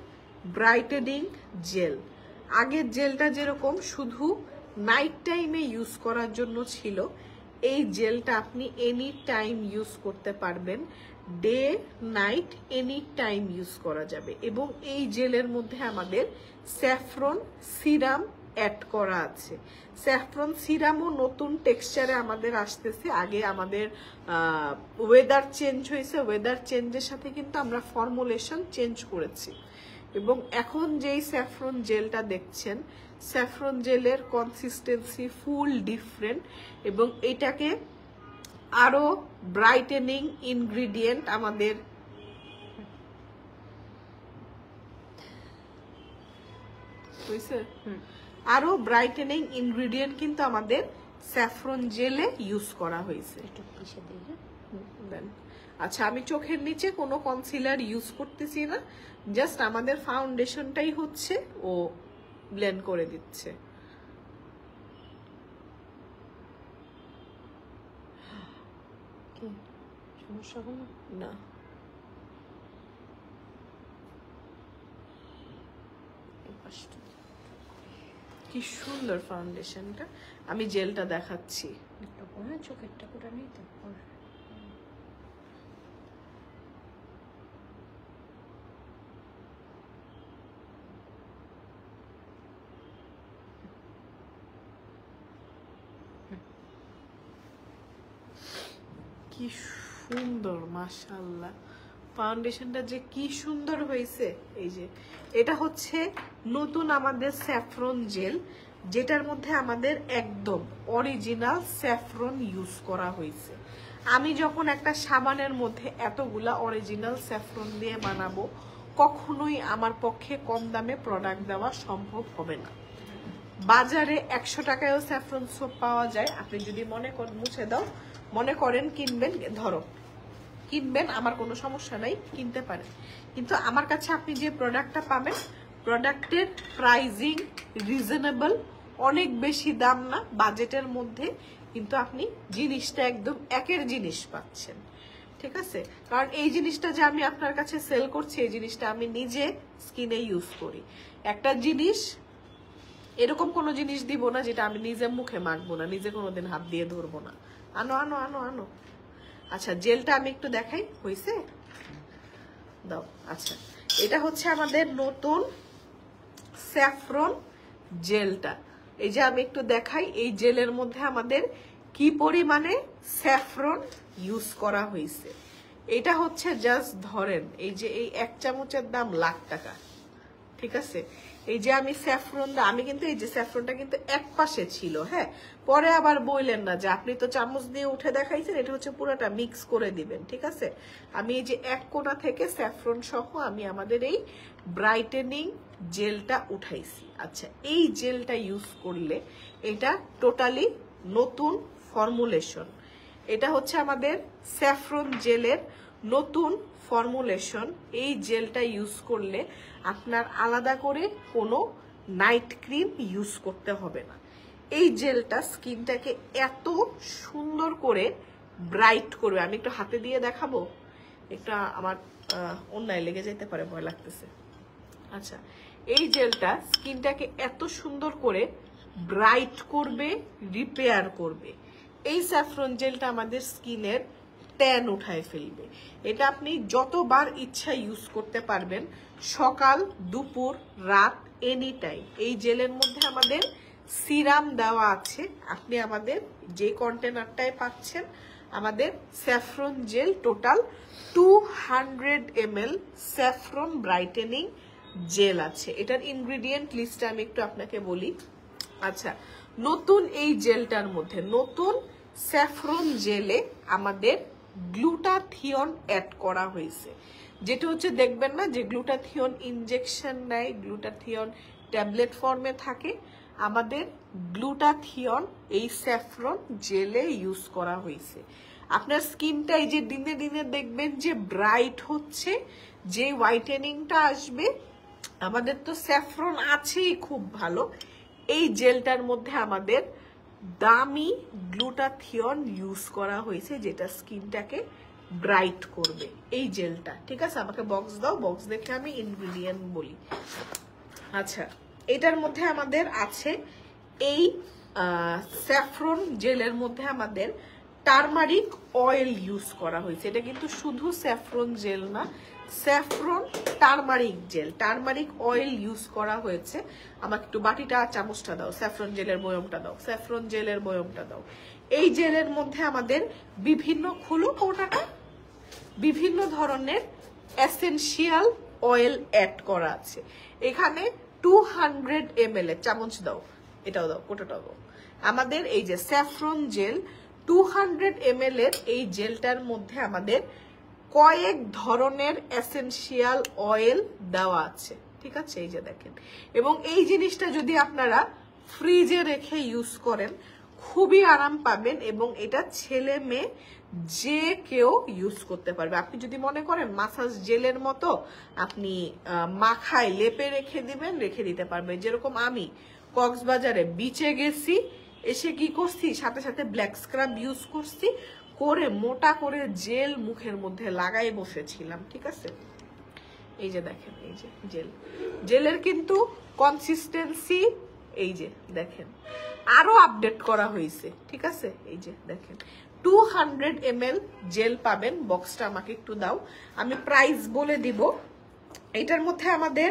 ব্রাইটেনিং জেল। আগের জেলটা যেরকম শুধু নাইট টাইমে ইউজ করার জন্য ছিল, এই জেলটা আপনি এনি টাইম ইউজ করতে পারবেন। Day night any time use করা যাবে। এবং এই জেলের মধ্যে আমাদের স্যাফরন সিরাম অ্যাড করা আছে। স্যাফরন সিরামও নতুন টেক্সচারে আমাদের আসতেছে। আগে আমাদের ওয়েদার চেঞ্জ হয়েছে, ওয়েদার চেঞ্জের সাথে কিন্তু আমরা ফর্মুলেশন চেঞ্জ করেছি। এবং এখন যেই স্যাফরন জেলটা দেখছেন, স্যাফরন জেলের কনসিস্টেন্সি ফুল ডিফারেন্ট। এবং এটাকে আরো ব্রাইটেনিং ইনগ্রিডিয়েন্ট আমাদের আরো ব্রাইটেনিং ইনগ্রিডিয়েন্ট কিন্তু আমাদের স্যাফরন জেলে ইউজ করা হয়েছে। আচ্ছা, আমি চোখের নিচে কোনো কনসিলার ইউজ করতেছি না, জাস্ট আমাদের ফাউন্ডেশনটাই হচ্ছে ও ব্লেন্ড করে দিচ্ছে। সমস্যা হলো না, কি সুন্দর ফাউন্ডেশনটা। আমি জেলটা দেখাচ্ছি। চোখেরটা করে নেই তো। কি সুন্দর, মাশাআল্লাহ। ফাউন্ডেশনটা যে কি সুন্দর হয়েছে। এই যে এটা হচ্ছে নতুন আমাদের স্যাফরন জেল, যেটার মধ্যে আমাদের একদম অরিজিনাল স্যাফরন ইউজ করা হয়েছে। আমি যখন একটা সাবানের মধ্যে এতগুলা অরিজিনাল স্যাফরন দিয়ে বানাবো, কখনোই আমার পক্ষে কম দামে প্রোডাক্ট দেওয়া সম্ভব হবে না। বাজারে 100 টাকায়ও স্যাফরন সোপ পাওয়া যায়। আপনি যদি মনে করেন, মুছে দাও, মনে করেন কিনবেন, ধরো কিনবেন, আমার কোনো সমস্যা নাই, কিনতে পারেন। কিন্তু আমার কাছে আপনি যে প্রোডাক্টটা পাবেন, প্রোডাক্টের প্রাইজিং রিজনেবল, অনেক বেশি দাম না, বাজেটের মধ্যে, কিন্তু আপনি জিনিসটা একদম একের জিনিস পাচ্ছেন। ঠিক আছে? কারণ এই জিনিসটা যে আমি আপনার কাছে সেল করছি, এই জিনিসটা আমি নিজে স্কিনে ইউজ করি। একটা জিনিস, এরকম কোনো জিনিস দিব না যেটা আমি নিজে মুখে মাখবো না, নিজে কোনোদিন হাত দিয়ে ধরবো না। আনো আনো আনো আনো। আচ্ছা, জেলটা আমি একটু দেখাই, হয়েছে? দাও। আচ্ছা, এটা হচ্ছে আমাদের নতুন স্যাফরন জেলটা। এই যে আমি একটু দেখাই, এই জেলের মধ্যে আমাদের কি পরিমাণে স্যাফরন ইউজ করা হয়েছে। এটা হচ্ছে জাস্ট ধরেন, এই যে এই 1 চামচের দাম লাখ টাকা। ঠিক আছে? এই যে আমি স্যাফরন, আমি কিন্তু এই যে স্যাফরনটা কিন্তু এক পাশে ছিল। হ্যাঁ, পরে আবার বললেন না যে আপনি তো চামচ দিয়ে উঠে দেখাইছেন, এটা হচ্ছে পুরোটা মিক্স করে দিবেন। ঠিক আছে? আমি এই যে এক কোণা থেকে স্যাফরন সহ আমি আমাদের এই ব্রাইটেনিং জেলটা উঠাইছি। আচ্ছা, এই জেলটা ইউজ করলে এটা টোটালি নতুন ফর্মুলেশন। এটা হচ্ছে আমাদের স্যাফরন জেলের নতুন ফর্মুলেশন। এই জেলটা ইউজ করলে আপনার আলাদা করে কোনো নাইট ক্রিম ইউজ করতে হবে না। এই জেলটা স্কিনটাকে এত সুন্দর করে ব্রাইট করবে। আমি একটু হাতে দিয়ে দেখাবো, একটু আমার অন্যায় লেগে যেতে পারে, ভয় লাগতেছে। আচ্ছা, এই জেলটা স্কিনটাকে এত সুন্দর করে ব্রাইট করবে, রিপেয়ার করবে। এই স্যাফরন জেলটা আমাদের স্কিনের ট্যান উঠায় ফেলবে। এটা আপনি যতবার ইচ্ছা ইউজ করতে পারবেন, সকাল, দুপুর, রাত, এনি টাইম। এই জেলের মধ্যে আমাদের সিরাম দেওয়া আছে। আপনি আমাদের যে কন্টেনারটায় পাচ্ছেন, আমাদের saffron gel total 200 ml saffron brightening gel আছে। এটার ইনগ্রেডিয়েন্ট লিস্টটা আমি একটু আপনাকে বলি। আচ্ছা, নতুন এই জেলটার মধ্যে নতুন স্যাফরন জেলে আমাদের গ্লুটাথিয়ন অ্যাড করা হয়েছে, যেটা হচ্ছে দেখবেন না যে গ্লুটাথিয়ন ইনজেকশন নেয়, গ্লুটাথিয়ন ট্যাবলেট ফর্মে থাকে, আমাদের গ্লুটাথিয়ন এই স্যাফরন জেলে ইউজ করা হয়েছে। আপনার স্কিনটা এই যে দিনে দিনে দেখবেন যে ব্রাইট হচ্ছে, যে হোয়াইটেনিংটা আসবে, আমাদের তো স্যাফরন আছেই খুব ভালো, এই জেলটার মধ্যে আমাদের দামি গ্লুটাথিয়ন ইউজ করা হয়েছে, যেটা স্কিনটাকে ব্রাইট করবে এই জেলটা। ঠিক আছে, আমাকে বক্স দাও, বক্স দেখে আমি ইনগ্রেডিয়েন্ট বলি। আচ্ছা, এটার মধ্যে আমাদের আছে এই স্যাফরন জেলের মধ্যে আমাদের টারমারিক অয়েল ইউজ করা হয়েছে। এটা কিন্তু শুধু স্যাফরন জেল না, saffron turmeric gel, turmeric oil use করা হয়েছে। আমাকে একটু বাটিটা চামচটা দাও, স্যাফরন জেলের বয়মটা দাও, স্যাফরন জেলের বয়মটা দাও। এই জেলের মধ্যে আমাদের বিভিন্ন বিভিন্ন ধরনের এসেনশিয়াল অয়েল অ্যাড করা আছে। এখানে 200 ml এর চামচ দাও, এটাও দাও, ওটাটাও দাও। আমাদের এই যে স্যাফরন জেল 200 ml এর এই জেলটার মধ্যে আমাদের কয়েক ধরনের এসেনশিয়াল অয়েল দেওয়া আছে। ঠিক আছে, এই যে দেখেন। এবং এই জিনিসটা যদি আপনারা ফ্রিজে রেখে ইউজ করেন খুবই আরাম পাবেন, এবং এটা ছেলে মেয়ে যে কেউ ইউজ করতে পারবে। আপনি যদি মনে করেন মাসাজ জেলের মতো আপনি মাখায় লেপে রেখে দিবেন, রেখে দিতে পারবেন। যেরকম আমি কক্সবাজারে বিচে গেছি, এসে কি করছি, সাথে সাথে ব্ল্যাক স্ক্রাব ইউজ করছি, করে মোটা করে জেল মুখের মধ্যে লাগাই বসেছিলাম। ঠিক আছে, এই যে দেখেন, এই যে জেলের কিন্তু কনসিস্টেন্সি এই যে দেখেন আরো আপডেট করা হয়েছে। ঠিক আছে, এই যে দেখেন 200 ml জেল পাবেন। বক্সটা আমাকে একটু দাও, আমি প্রাইস বলে দিব। এটার মধ্যে আমাদের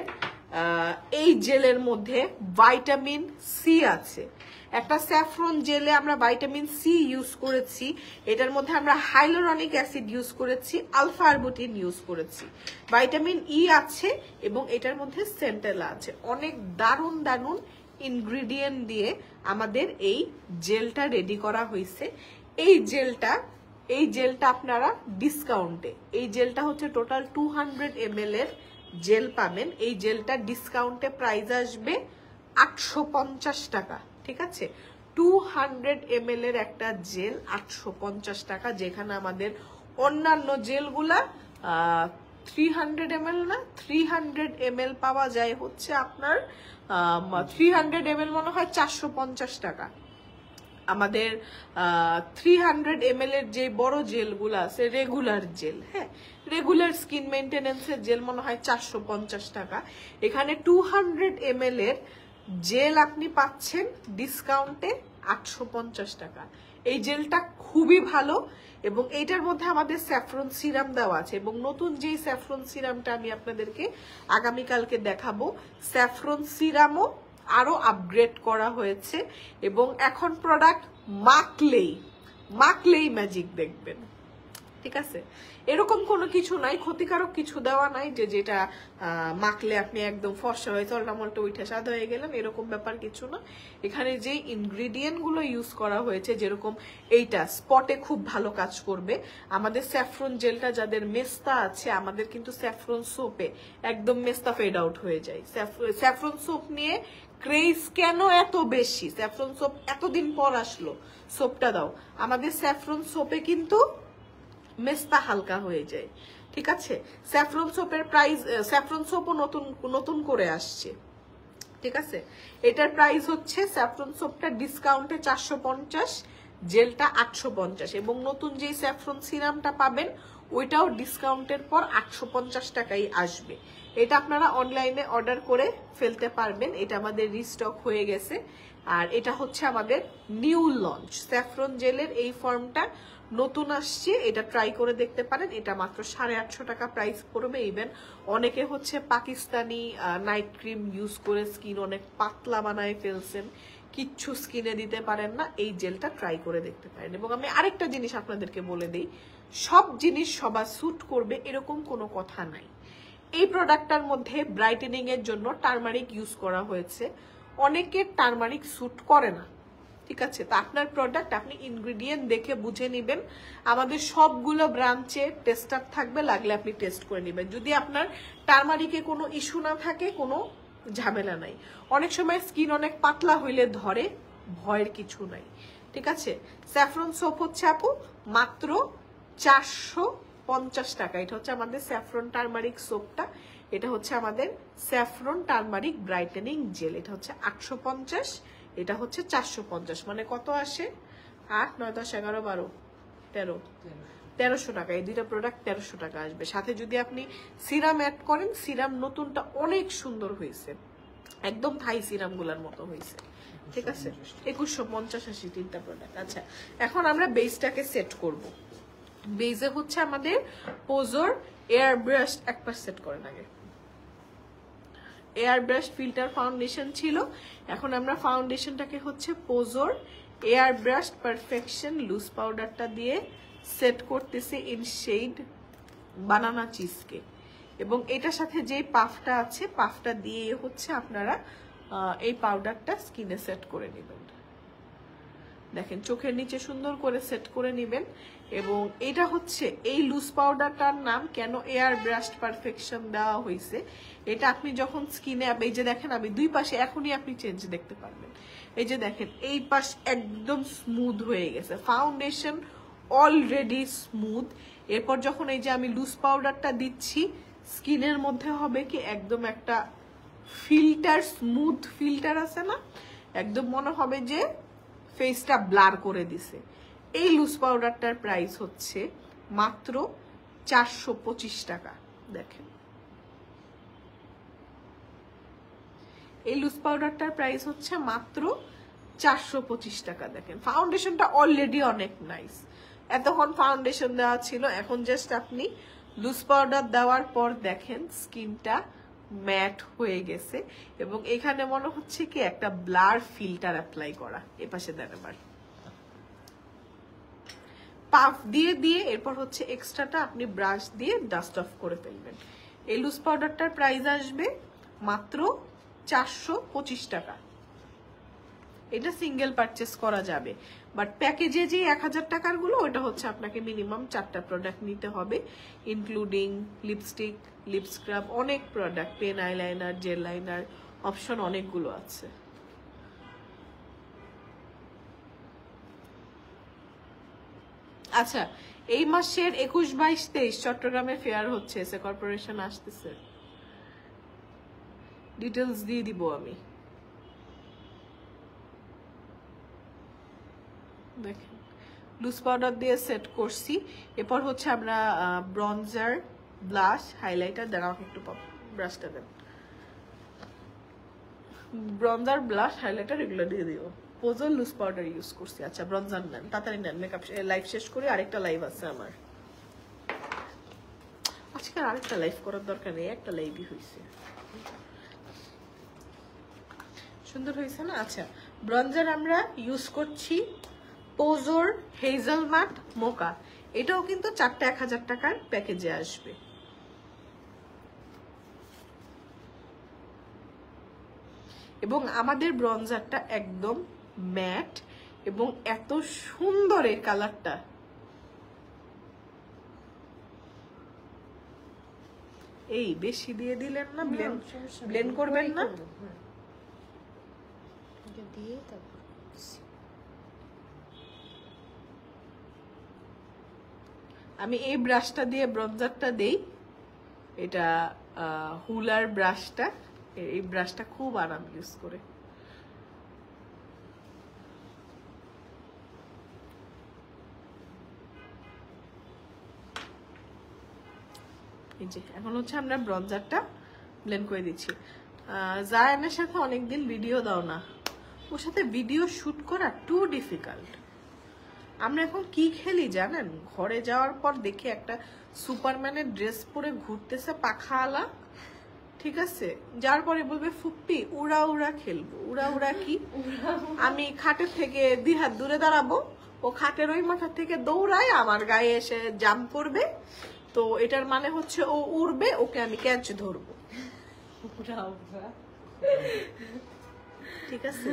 এই জেলের মধ্যে ভাইটামিন সি আছে। একটা স্যাফরন জেলে আমরা ভাইটামিন সি ইউজ করেছি, এটার মধ্যে আমরা হাইলোরনিক অ্যাসিড ইউজ করেছি, আলফা আরবুটিন ইউজ করেছি, ভাইটামিন ই আছে, এবং এটার মধ্যে সেন্টেলা আছে। অনেক দারুণ দারুণ ইনগ্রিডিয়েন্ট দিয়ে আমাদের এই জেলটা রেডি করা হয়েছে। এই জেলটা আপনারা ডিসকাউন্টে, এই জেলটা হচ্ছে টোটাল 200 ml এর জেল পাবেন। এই জেলটা ডিসকাউন্টে প্রাইস আসবে 850 টাকা। ঠিক আছে, 200 ml এর একটা জেল 850 টাকা, যেখানে আমাদের অন্যান্য জেলগুলা 300 ml না, 300 ml পাওয়া যায় হচ্ছে আপনার 300 ml মনে হয় 450 টাকা। আমাদের 300 ml এর যে বড় জেলগুলো আছে, রেগুলার জেল, হ্যাঁ রেগুলার স্কিন মেইনটেনেন্সের জেল মনে হয় 450 টাকা। এখানে 200 ml এর জেল আপনি পাচ্ছেন ডিসকাউন্টে 850 টাকা। এই জেলটা খুবই ভালো, এবং এইটার মধ্যে আমাদের স্যাফরন সিরাম দেওয়া আছে। এবং নতুন যে স্যাফরন সিরামটা আমি আপনাদেরকে আগামীকালকে দেখাবো, স্যাফরন সিরামও আরো আপগ্রেড করা হয়েছে, এবং এখন প্রোডাক্ট মাখলেই ম্যাজিক দেখবেন। ঠিক আছে, এরকম কোনো কিছু নাই, ক্ষতিকারক কিছু দেওয়া নাই যে যেটা মাখলে আপনি একদম ফর্সা হয়ে চলটামলটা উঠে সাদা হয়ে গেলেন, এরকম ব্যাপার কিছু না। এখানে যে ইনগ্রিডিয়েন্ট গুলো ইউজ করা হয়েছে, যেরকম এইটা স্পটে খুব ভালো কাজ করবে। আমাদের স্যাফরন জেলটা যাদের মেস্তা আছে, আমাদের কিন্তু স্যাফরন সোপে একদম মেস্তা ফেড আউট হয়ে যায়। স্যাফরন সোপ নিয়ে ক্রেজ কেন এত বেশি? স্যাফরন সোপ এতদিন পর আসলো, সোপটা দাও। আমাদের স্যাফরন সোপে কিন্তু মেস্তা হালকা হয়ে যায়। ঠিক আছে, স্যাফরন সোপের প্রাইস, স্যাফরন সোপও নতুন করে আসছে। ঠিক আছে, এটার প্রাইস হচ্ছে স্যাফরন সোপটা ডিসকাউন্টে 450, জেলটা 850, এবং নতুন যে স্যাফরন সিরামটা পাবেন ওইটাও ডিসকাউন্টের পর 850 টাকাই আসবে। এটা আপনারা অনলাইনে অর্ডার করে ফেলতে পারবেন, এটা আমাদের রিস্টক হয়ে গেছে। আর এটা হচ্ছে আমাদের নিউ লঞ্চ স্যাফরন জেলের এই ফর্মটা নতুন আসছে, এটা ট্রাই করে দেখতে পারেন। এটা মাত্র 850 টাকা প্রাইস পড়বে। ইভেন অনেকে হচ্ছে পাকিস্তানি নাইট ক্রিম ইউজ করে স্কিন অনেক পাতলা বানায় ফেলছেন, কিচ্ছু স্কিনে দিতে পারেন না, এই জেলটা ট্রাই করে দেখতে পারেন। এবং আমি আরেকটা জিনিস আপনাদেরকে বলে দিই, সব জিনিস সবার স্যুট করবে এরকম কোনো কথা নাই। এই প্রোডাক্টটার মধ্যে ব্রাইটেনিং এর জন্য টারমারিক ইউজ করা হয়েছে, অনেকের টারমারিক স্যুট করে না, ঠিক আছে? তো আপনার প্রোডাক্ট আপনি ইনগ্রেডিয়েন্ট দেখে বুঝে নেবেন। আমাদের সবগুলো ব্রাঞ্চে টেস্টার থাকবে, লাগলে আপনি টেস্ট করে নেবেন। যদি আপনার টারমারিকে কোনো ইস্যু না থাকে, কোনো ঝামেলা নাই। অনেক সময় স্কিন অনেক পাতলা হইলে ধরে, ভয়ের কিছু নাই, ঠিক আছে? স্যাফরন সোপ হচ্ছে আপু মাত্র 450 টাকা। এটা হচ্ছে আমাদের স্যাফরন টারমারিক সোপটা, এটা হচ্ছে আমাদের স্যাফরন টারমারিক ব্রাইটেনিং জেল। এটা হচ্ছে 850, এটা হচ্ছে 450, মানে কত আসে? 8, 9, 10, 11, 12, 13, 1300 টাকা। এই দুইটা প্রোডাক্ট 1300 টাকা আসবে। সাথে যদি আপনি সিরাম অ্যাড করেন, সিরাম নতুনটা অনেক সুন্দর হয়েছে, একদম থাই সিরাম গুলার মতো হয়েছে, ঠিক আছে? 2150, 80 তিনটা প্রোডাক্ট। আচ্ছা, এখন আমরা বেসটাকে সেট করব। বেসে হচ্ছে আমাদের পোজোর এয়ার ব্রাশ একবার সেট করেন আগে। এয়ার ব্রাশ ফিল্টার ফাউন্ডেশন ছিল, এখন আমরা ফাউন্ডেশনটাকে হচ্ছে পোজোর এয়ার ব্রাশ পারফেকশন লুজ পাউডারটা দিয়ে সেট করতেছি ইন শেড বানানা চিজকে। এবং এটার সাথে যে পাফটা আছে, পাফটা দিয়ে হচ্ছে আপনারা এই পাউডারটা স্কিনে সেট করে নেবেন। দেখেন চোখের নিচে সুন্দর করে সেট করে নেবেন। এবং এটা হচ্ছে এই লুজ পাউডারটার নাম কেন এয়ার ব্রাশ পারফেকশন দেওয়া হয়েছে, এটা আপনি যখন স্কিনে, এই যে দেখেন আমি দুই পাশে এখনই আপনি চেঞ্জ দেখতে পারবেন। এই যে দেখেন এই পাশ একদম স্মুথ হয়ে গেছে, ফাউন্ডেশন অলরেডি স্মুথ। এরপর যখন এই যে আমি লুজ পাউডারটা দিচ্ছি, স্কিনের মধ্যে হবে কি একদম একটা ফিল্টার, স্মুথ ফিল্টার আছে না, একদম মনে হবে যে ফেসটা ব্লার করে দিছে। এই লুজ পাউডারটার প্রাইস হচ্ছে মাত্র 425 টাকা। দেখেন এই লুজ পাউডারটার প্রাইস হচ্ছে মাত্র 425 টাকা। দেখেন ফাউন্ডেশনটা অলরেডি অনেক নাইস, এতক্ষণ ফাউন্ডেশন দেওয়া ছিল, এখন জাস্ট আপনি লুজ পাউডার দেওয়ার পর দেখেন স্কিনটা ম্যাট হয়ে গেছে। এবং এখানে মনে হচ্ছে কি একটা ব্লার ফিল্টার অ্যাপ্লাই করা। এপাশে দেন আবার পাফ দিয়ে দিয়ে এরপর হচ্ছে এক্সট্রাটা আপনি ব্রাশ দিয়ে ডাস্ট অফ করে ফেলবেন। এই লুজ পাউডারটার প্রাইস আসবে মাত্র 425 টাকা। এটা সিঙ্গেল পারচেস করা যাবে, বাট প্যাকেজে যে 1000 টাকার গুলো, ওটা হচ্ছে আপনাকে মিনিমাম 4টা প্রোডাক্ট নিতে হবে, ইনক্লুডিং লিপস্টিক, লিপ স্ক্রাব, অনেক product, pen eyeliner, gel liner, option অনেকগুলো আছে। আচ্ছা, এই মাসের 21, 22, 23 চট্টগ্রামে ফেয়ার হচ্ছে, এসএ কর্পোরেশন আসতেছে, ডিটেলস দিয়ে দিব আমি। দেখেন লুজ পাউডার দিয়ে সেট করছি। এরপর হচ্ছে আমরা ব্রনজার, ব্লাশ, হাইলাইটার, দেন আমাকে একটু ব্রাশটা দেন, ব্রনজার, ব্লাশ, হাইলাইটার এগুলো দিয়ে দিব। পোজল লুজ পাউডার ইউজ করছি। আচ্ছা ব্রনজার নেন, তাড়াতাড়ি নেন, মেকআপ লাইভ শেষ করি, আরেকটা লাইভ আছে আমার আজকে, আরেকটা লাইভ করার দরকার নেই, একটা লাইভই হয়েছে, সুন্দর হয়েছে না? আচ্ছা, ব্রনজার আমরা ইউজ করছি পোজোর হেজেলনাট মোকা, এটাও কিন্তু 4টা 1000 টাকার প্যাকেজে আসবে। এবং আমাদের ব্রনজারটা একদম ম্যাট এবং এত সুন্দর এই কালারটা, এই বেশি দিয়ে দিলেন না, ব্লেন্ড করবেন না, আমি এই ব্রাশটা দিয়ে ব্রনজারটা দেই, এটা হুলার ব্রাশটা, এই ব্রাশটা খুব আরাম ইউজ করে। এই যে এখন হচ্ছে আমরা ব্রনজারটা ব্লেন্ড করে দিচ্ছি। জায়ানের সাথে অনেকদিন ভিডিও দাও না, ওর সাথে ভিডিও শুট করা টু ডিফিকাল্ট। আমরা এখন কি খেলি জানেন, ঘরে যাওয়ার পর দেখি একটা সুপারম্যানের ড্রেস পরে ঘুরতেছে পাখাওয়ালা, ঠিক আছে, যার পরে বলবে ফুপ্পি উড়া উড়া খেলবো। উড়া উড়া কি? আমি খাটের থেকে 2 হাত দূরে দাঁড়াবো, ও খাটের ওই মাথা থেকে দৌড়ায় আমার গায়ে এসে জাম্প করবে, তো এটার মানে হচ্ছে ও উড়বে, ওকে আমি ক্যাচ ধরবো। ঠিক আছে,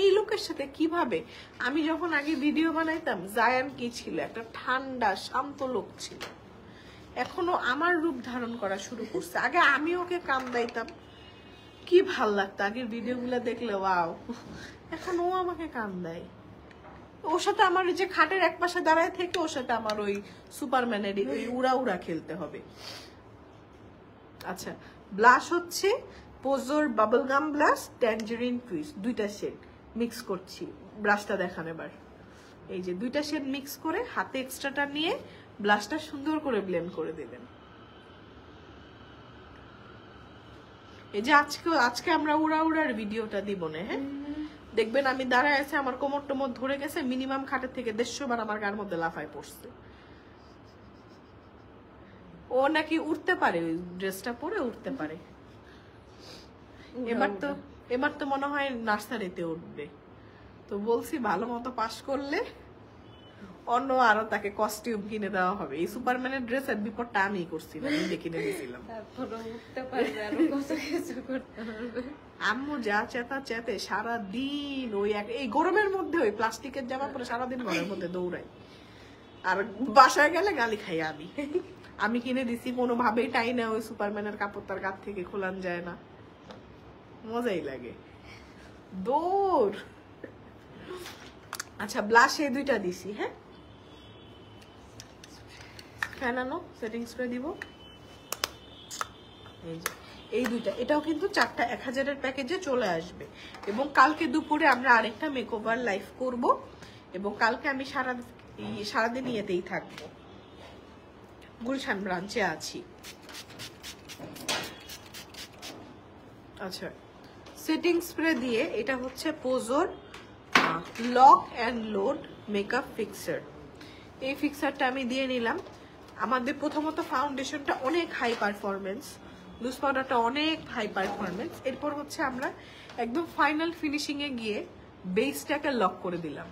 এই লোকের সাথে কিভাবে? আমি যখন আগে ভিডিও বানাইতাম, জায়ান কি ছিল, একটা ঠান্ডা শান্ত লোক ছিল, এখনো আমার রূপ ধারণ করা শুরু করছে। আগে আমি ওকে কামদাইতাম, কি ভাল লাগতো আগের ভিডিওগুলো দেখলে, ওয়াও। এখন ও আমাকে কামদায়। ওর সাথে আমার যে খাটের এক পাশে দাঁড়ায় থেকে ওর সাথে আমার ওই সুপারম্যানের ওই উড়া উড়া খেলতে হবে। আচ্ছা, ব্লাশ হচ্ছে পোজোর bubble gum blush, tangerine twist, 2টা শেড মিক্স করছি। ব্রাশটা দেখান এবার। এই যে 2টা শেড মিক্স করে হাতে এক্সট্রাটা নিয়ে ব্লাশটা সুন্দর করে ব্লেন্ড করে দেবেন। এই যে আজকে আমরা উড়া উড়ার ভিডিওটা দিব না, হ্যাঁ দেখবেন আমি দাঁড়ায় আছে, আমার কোমর টোমর ধরে গেছে, মিনিমাম খাটের থেকে 150 বার আমার গায়ের মধ্যে লাফায় পড়ছে। ও নাকি উঠতে পারে, ওই ড্রেসটা পরে উঠতে পারে। এবার তো মনে হয় নার্সারিতে উঠবে। তো বলছি ভালো মতো পাস করলে অন্য আরো তাকে কস্টিউম কিনে দেওয়া হবে। এই সুপারম্যানের ড্রেসের বিপদটা আমি করছিলাম, নিজে কিনে দিয়েছিলাম। আম্মু যা চেতা চেতে সারাদিন ওই এই গরমের মধ্যে ওই প্লাস্টিকের জামা পরে সারাদিন ঘরের মধ্যে দৌড়াই, আর বাসায় গেলে গালি খাই আমি। আমি কিনে দিছি, কোনোভাবেই টাই না, ওই সুপারম্যানের কাপড় তার গাছ থেকে খোলান যায় না, মজাই লাগে, দৌড়। আচ্ছা, ব্লাশ এই 2টা দিছি, হ্যাঁ ফ্যানানো সেটিং স্প্রে দিব। এই যে এই 2টা, এটাও কিন্তু 4টা 1000-এর প্যাকেজে চলে আসবে। এবং কালকে দুপুরে আমরা আরেকটা মেকওভার লাইভ করব, এবং কালকে আমি সারাদিন ইয়েতেই থাকবো, গুলশান ব্রাঞ্চে আছি। আচ্ছা, সেটিং স্প্রে দিয়ে, এটা হচ্ছে পোজোর lock and load makeup fixer. এই ফিক্সারটা আমি দিয়ে নিলাম। আমাদের প্রথমত ফাউন্ডেশনটা অনেক হাই পারফরমেন্স, লুজ পাউডারটা অনেক হাই পারফরমেন্স। এরপর হচ্ছে আমরা একদম ফাইনাল ফিনিশিং এ গিয়ে বেসটাকে লক করে দিলাম।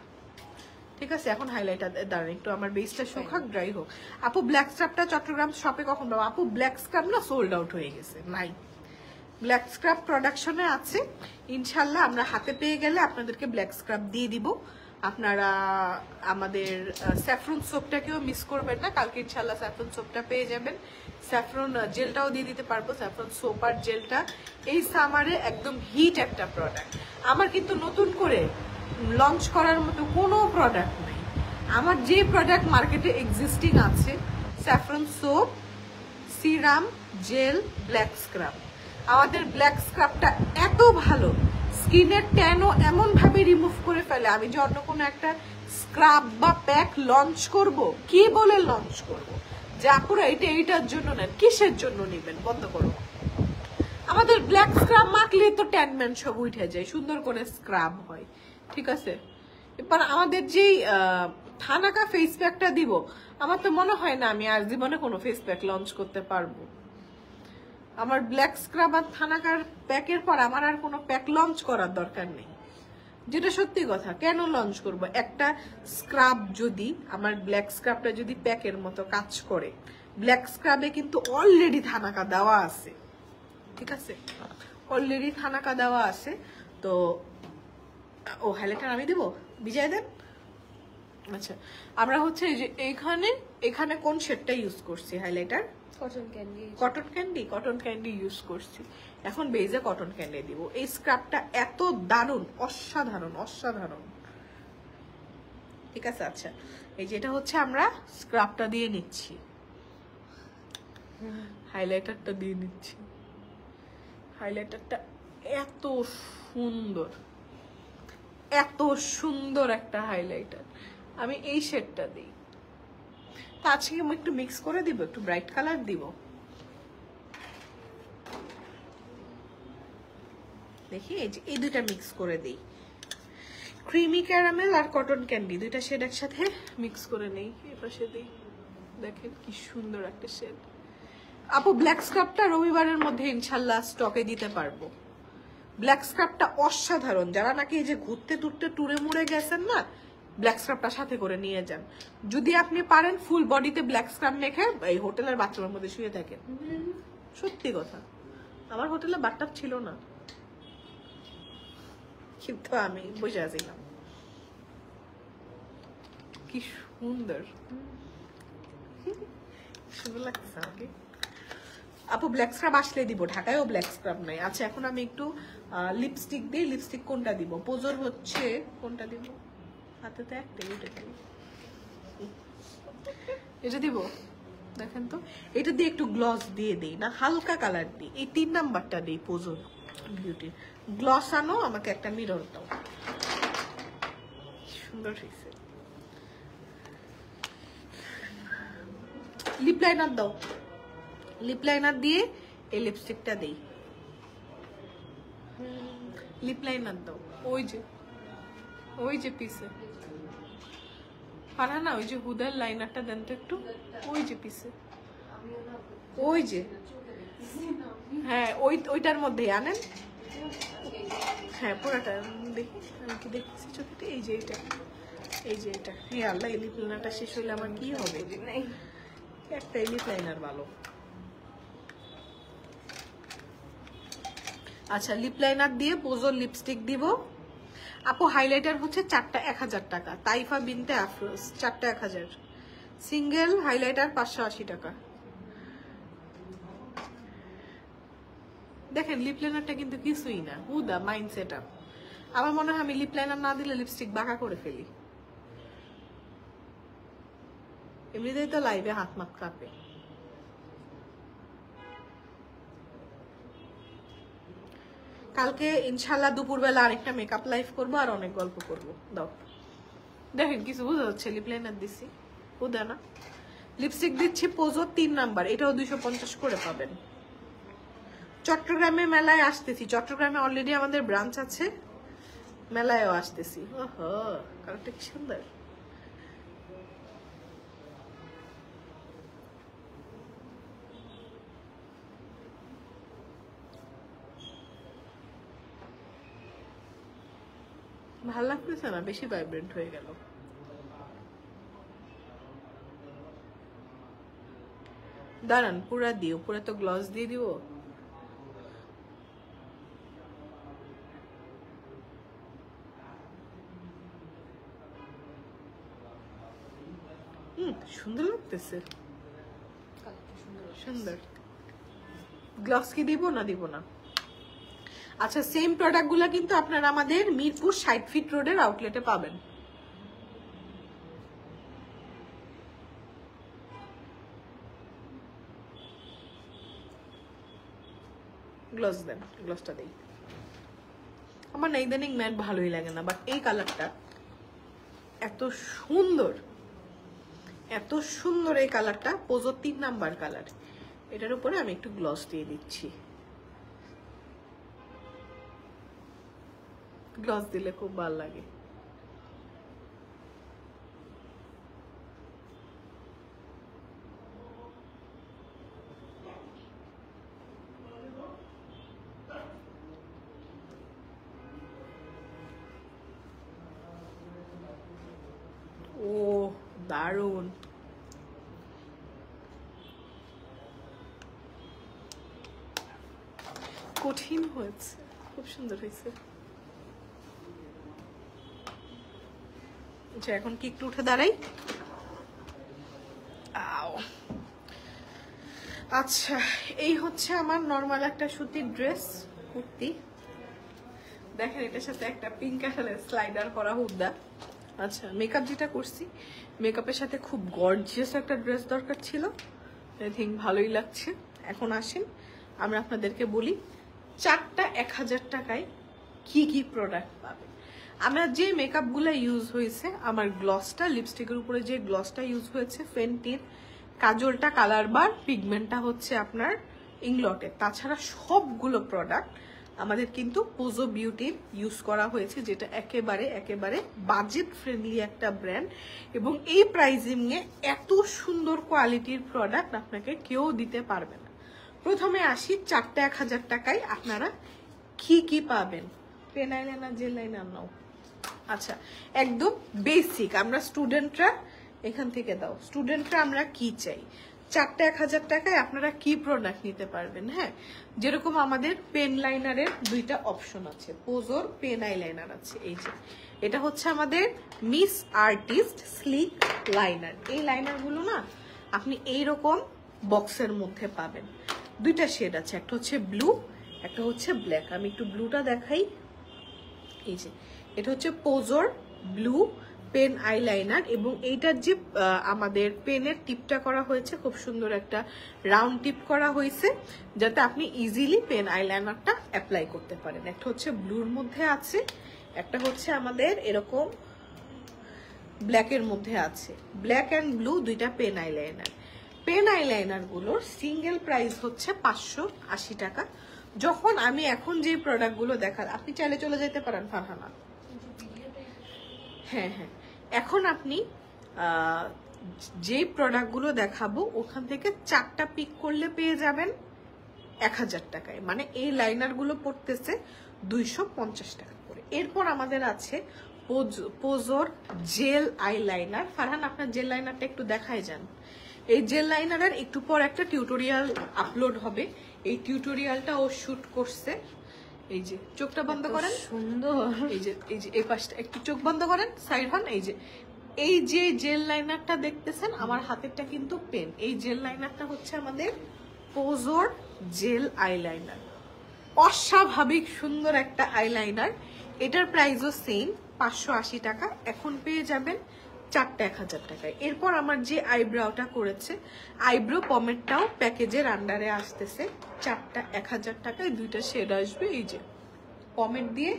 ঠিক আছে, এখন হাইলাইটার দাঁড়ান একটু, আমার বেসটা শুকাক, ড্রাই হোক। আপু ব্ল্যাক স্ক্রাবটা চট্টগ্রাম শপে কখন পাবো? আপু ব্ল্যাক স্ক্রাব না সোল্ড আউট হয়ে গেছে, নাই। ব্ল্যাক স্ক্রাব প্রোডাকশনে আছে, ইনশাল্লাহ আমরা হাতে পেয়ে গেলে আপনাদেরকে ব্ল্যাক স্ক্রাব দিয়ে দিব। আপনারা আমাদের স্যাফরন সোপটাকেও মিস করবেন না, কালকে ইনশাল্লাহ স্যাফরন সোপটা পেয়ে যাবেন। স্যাফরন জেলটাও দিয়ে দিতে পারবো, স্যাফরন সোপ আর জেলটা এই সামারে একদম হিট একটা প্রোডাক্ট। আমার কিন্তু নতুন করে লঞ্চ করার মতো কোনো প্রোডাক্ট নাই। আমার যে প্রোডাক্ট মার্কেটে এক্সিস্টিং আছে, saffron soap, serum, gel, black scrub. আমাদের ব্ল্যাক স্ক্রাবটা এত ভালো, স্কিনের ট্যানও এমন ভাবে রিমুভ করে ফেলে। আমি যে অন্য কোনো একটা স্ক্রাব বা প্যাক লঞ্চ করব, কি বলে লঞ্চ করব যে আপুরা এটা এইটার জন্য নেন, কিসের জন্য নেবেন, বন্ধ করো। আমাদের ব্ল্যাক স্ক্রাব মাখলে তো ট্যানম্যান সব উঠে যায়, সুন্দর করে স্ক্রাব হয়। ঠিক আছে, এবার আমাদের যেই থানাকা ফেস প্যাকটা দিব, আমার তো মনে হয় না আমি আর জীবনে কোনো ফেস প্যাক লঞ্চ করতে পারবো। আমার ব্ল্যাক স্ক্রাব আর থানাকার প্যাকের পর আমার আর কোনো প্যাক লঞ্চ করার দরকার নেই, যেটা সত্যি কথা। কেন লঞ্চ করব? একটা স্ক্রাব যদি, আমার ব্ল্যাক স্ক্রাবটা যদি প্যাকের মতো কাজ করে, ব্ল্যাক স্ক্রাবে কিন্তু অলরেডি থানাকা দেওয়া আছে, ঠিক আছে, অলরেডি থানাকা দেওয়া আছে। তো ও হাইলাইটার আমি দেবো, বিজয় দেন। আচ্ছা, আমরা হচ্ছে যে এখানে কোন শেডটা ইউজ করছি হাইলাইটার? কটন ক্যান্ডি ইউজ করছি। এখন বেজে কটন ক্যান্ডি দিব। এই স্ক্রাবটা এত দারুণ, অসাধারণ অসাধারণ, ঠিক আছে। আচ্ছা, এই যেটা হচ্ছে আমরা স্ক্রাবটা দিয়ে নিচ্ছি, হাইলাইটারটা দিয়ে নিচ্ছি। হাইলাইটারটা এত সুন্দর, এত সুন্দর একটা হাইলাইটার। আমি এই শেডটা দিই, আজকে আমি একটু মিক্স করে দিব, একটু ব্রাইট কালার দিব। দেখি এই দুইটা মিক্স করে দিই, ক্রিমি ক্যারামেল আর কটন ক্যান্ডি দুইটা শেড একসাথে মিক্স করে নেই, এই পাশে দিই। দেখেন কি সুন্দর একটা শেড। আপু ব্ল্যাক স্ক্রাবটা রবিবারের মধ্যে ইনশাল্লাহ স্টকে দিতে পারবো। ব্ল্যাক স্ক্রাবটা অসাধারণ, যারা নাকি এই যে ঘুরতে টুরতে টুরে মুড়ে গেছেন না, ব্ল্যাক স্ক্রাবটা সাথে করে নিয়ে যান। যদি আপনি পারেন ফুল বডিতে ব্ল্যাক স্ক্রাব মেখে এই হোটেলের বাথরুমের মধ্যে শুয়ে থাকেন। সত্যি কথা, আমার হোটেলে বাথটাব ছিল না, কিন্তু আমি বসে আছিলাম। কি সুন্দর, সুন্দর লাগছে আমাকে। আপু ব্ল্যাক স্ক্রাব আসলে দিব, ঢাকায়ও ব্ল্যাক স্ক্রাব নাই। আচ্ছা এখন আমি একটু লিপস্টিক দিই। লিপস্টিক কোনটা দিব? পোজোর হচ্ছে কোনটা দিব? হাতে তো একটাই, এটা দিব, এটা দিব। দেখেন তো, এটা দিয়ে একটু গ্লস দিয়ে দিই না, হালকা কালার দিই। এই 3 নাম্বারটা দিই পোজোর বিউটির। গ্লস আনো, আমাকে একটা মিরর দাও। সুন্দর হয়েছে। লিপ লাইনার দাও, লিপ লাইনার দিয়ে এই লিপস্টিকটা দেই। লিপ লাইনার দাও, ওই যে পিসে পারা না, ওই যে হুদার লাইনারটা দেন তো একটু, ওই যে পিসে, ওই যে, হ্যাঁ ওইটার মধ্যে আনেন। হ্যাঁ পুরাটা দেখি, আমি কি দেখছি চোখে? এই যে এটা, এই যে এটা। হে আল্লাহ, এই লিপ লাইনারটা শেষ হলে আমার কি হবে? একটা লিপ লাইনার ভালো। আচ্ছা লিপ লাইনার দিয়ে পোজোর লিপস্টিক দিব। আপু হাইলাইটার হচ্ছে 4টা 1000 টাকা, তাইফা বিনতে আফরোজ 4টা 1000, সিঙ্গেল হাইলাইটার 580 টাকা। দেখেন লিপ লাইনারটা কিন্তু কিছুই না, হুদা মাইন্ড সেট আপ। আমার মনে হয় আমি লিপ লাইনার না দিলে লিপস্টিক বাঁকা করে ফেলি। এমনিতেই তো লাইভে হাত মাত কাঁপে। কালকে ইনশাল্লাহ দুপুরবেলা আরেকটা মেকআপ লাইভ করবো আর অনেক গল্প করবো। দাও, দেখেন কিছু বোঝা যাচ্ছে? লিপ লাইনার দিচ্ছি, হুদা না। লিপস্টিক দিচ্ছি পোজো 3 নাম্বার, এটাও 250 করে পাবেন। চট্টগ্রামে মেলায় আসতেছি, চট্টগ্রামে অলরেডি আমাদের ব্রাঞ্চ আছে, মেলায়ও আসতেছি। ওহো, কালারটা কি সুন্দর। ভাল লাগতেছে না, বেশি ভাইব্রেন্ট হয়ে গেল। দাঁড়ান পুরা দিও, পুরা তো গ্লস দিয়ে দিব। সুন্দর লাগতেছে, সুন্দর। গ্লস কি দিব না দিব না? আচ্ছা সেম প্রোডাক্টগুলো কিন্তু আপনারা আমাদের মিরপুর 60 ফিট রোডের আউটলেটে পাবেন। গ্লস দেন, গ্লসটা দেই। আমার না ইদানিং ম্যাট ভালোই লাগে না, বাট এই কালারটা এত সুন্দর, এত সুন্দর এই কালারটা। পোজো 3 নাম্বার কালার, এটার উপরে আমি একটু গ্লস দিয়ে দিচ্ছি। গ্লস দিলে খুব ভালো লাগে। ও দারুণ, কঠিন হয়েছে, খুব সুন্দর হয়েছে। আচ্ছা এখন কি একটু উঠে দাঁড়াই? আচ্ছা এই হচ্ছে আমার নর্মাল একটা সুতির ড্রেস, কুর্তি। দেখেন এটার সাথে একটা পিঙ্ক কালারের স্লাইডার করা হুডা। আচ্ছা মেকআপ যেটা করছি, মেকআপের সাথে খুব গর্জিয়াস একটা ড্রেস দরকার ছিল, আই থিঙ্ক ভালোই লাগছে। এখন আসেন আমরা আপনাদেরকে বলি 4টা 1000 টাকায় কি কি প্রোডাক্ট পাবেন। আমার যে মেকআপগুলো ইউজ হয়েছে, আমার গ্লসটা, লিপস্টিকের উপরে যে গ্লসটা ইউজ হয়েছে ফেন্টির, কাজলটা কালার বার, পিগমেন্টটা হচ্ছে আপনার ইংলটের। তাছাড়া সবগুলো প্রোডাক্ট আমাদের কিন্তু পোজো বিউটি ইউজ করা হয়েছে, যেটা একেবারে একেবারে বাজেট ফ্রেন্ডলি একটা ব্র্যান্ড, এবং এই প্রাইজিংয়ে এত সুন্দর কোয়ালিটির প্রোডাক্ট আপনাকে কেউ দিতে পারবে না। প্রথমে আসি, 4টা 1000 টাকায় আপনারা কি কি পাবেন। পেন আইলাইনার, জেল লাইনার নাও। আচ্ছা, একদম বেসিক, আমরা স্টুডেন্টরা এখান থেকে দাও, স্টুডেন্টরা আমরা কি চাই, 4টা 1000 টাকায় আপনারা কি প্রোডাক্ট নিতে পারবেন। হ্যাঁ, যেরকম আমাদের পেন লাইনারের 2টা অপশন আছে, পোজোর পেন আইলাইনার আছে। এই যে এটা হচ্ছে আমাদের মিস আর্টিস্ট স্লিক লাইনার। এই লাইনারগুলো না আপনি এইরকম বক্সের মধ্যে পাবেন, 2টা শেড আছে, একটা হচ্ছে ব্লু, একটা হচ্ছে ব্ল্যাক। আমি একটু ব্লুটা দেখাই। এই যে এটা হচ্ছে পোজোর ব্লু পেন আইলাইনার, এবং এইটার যে আমাদের পেনের টিপটা করা হয়েছে, খুব সুন্দর একটা রাউন্ড টিপ করা হয়েছে, যাতে আপনি ইজিলি পেন আইলাইনারটা অ্যাপ্লাই করতে পারেন। একটা হচ্ছে ব্লুর মধ্যে আছে, একটা হচ্ছে আমাদের এরকম ব্ল্যাকের মধ্যে আছে। ব্ল্যাক অ্যান্ড ব্লু 2টা পেন আইলাইনার। পেন আইলাইনার গুলোর সিঙ্গেল প্রাইস হচ্ছে 580 টাকা। যখন আমি এখন যে প্রোডাক্টগুলো দেখার, আপনি চাইলে চলে যেতে পারেন ফারহানা। হ্যাঁ হ্যাঁ, এখন আপনি যে প্রোডাক্টগুলো দেখাবো ওখান থেকে 4টা পিক করলে পেয়ে যাবেন 1000 টাকায়। মানে এই লাইনারগুলো পড়তেছে 250 টাকা করে। এরপর আমাদের আছে পোজোর জেল আইলাইনার। ফারহান, আপনার জেল লাইনারটা একটু দেখায় যান। এই জেল লাইনারের একটু পর একটা টিউটোরিয়াল আপলোড হবে, এই টিউটোরিয়ালটা ও শুট করছে। এই যে চোখটা বন্ধ করেন, সুন্দর। এই যে এই পাশটা একটু চোখ বন্ধ করেন, সাইড হন। এই যে জেল লাইনারটা দেখতেছেন, আমার হাতেরটা কিন্তু পেন। এই জেল লাইনারটা হচ্ছে আমাদের পোজোর জেল আইলাইনার। অস্বাভাবিক সুন্দর একটা আইলাইনার। এটার প্রাইসও সেম 580 টাকা। এখন পেয়ে যাবেন 4টা 1000 টাকায়। এরপর আমার যে আইব্রাওটা করেছে, আইব্রো পমেটটাও প্যাকেজের আন্ডারে আসতেছে 4টা 1000 টাকায়। 2টা শেড আসবে। এই যে পমেট দিয়ে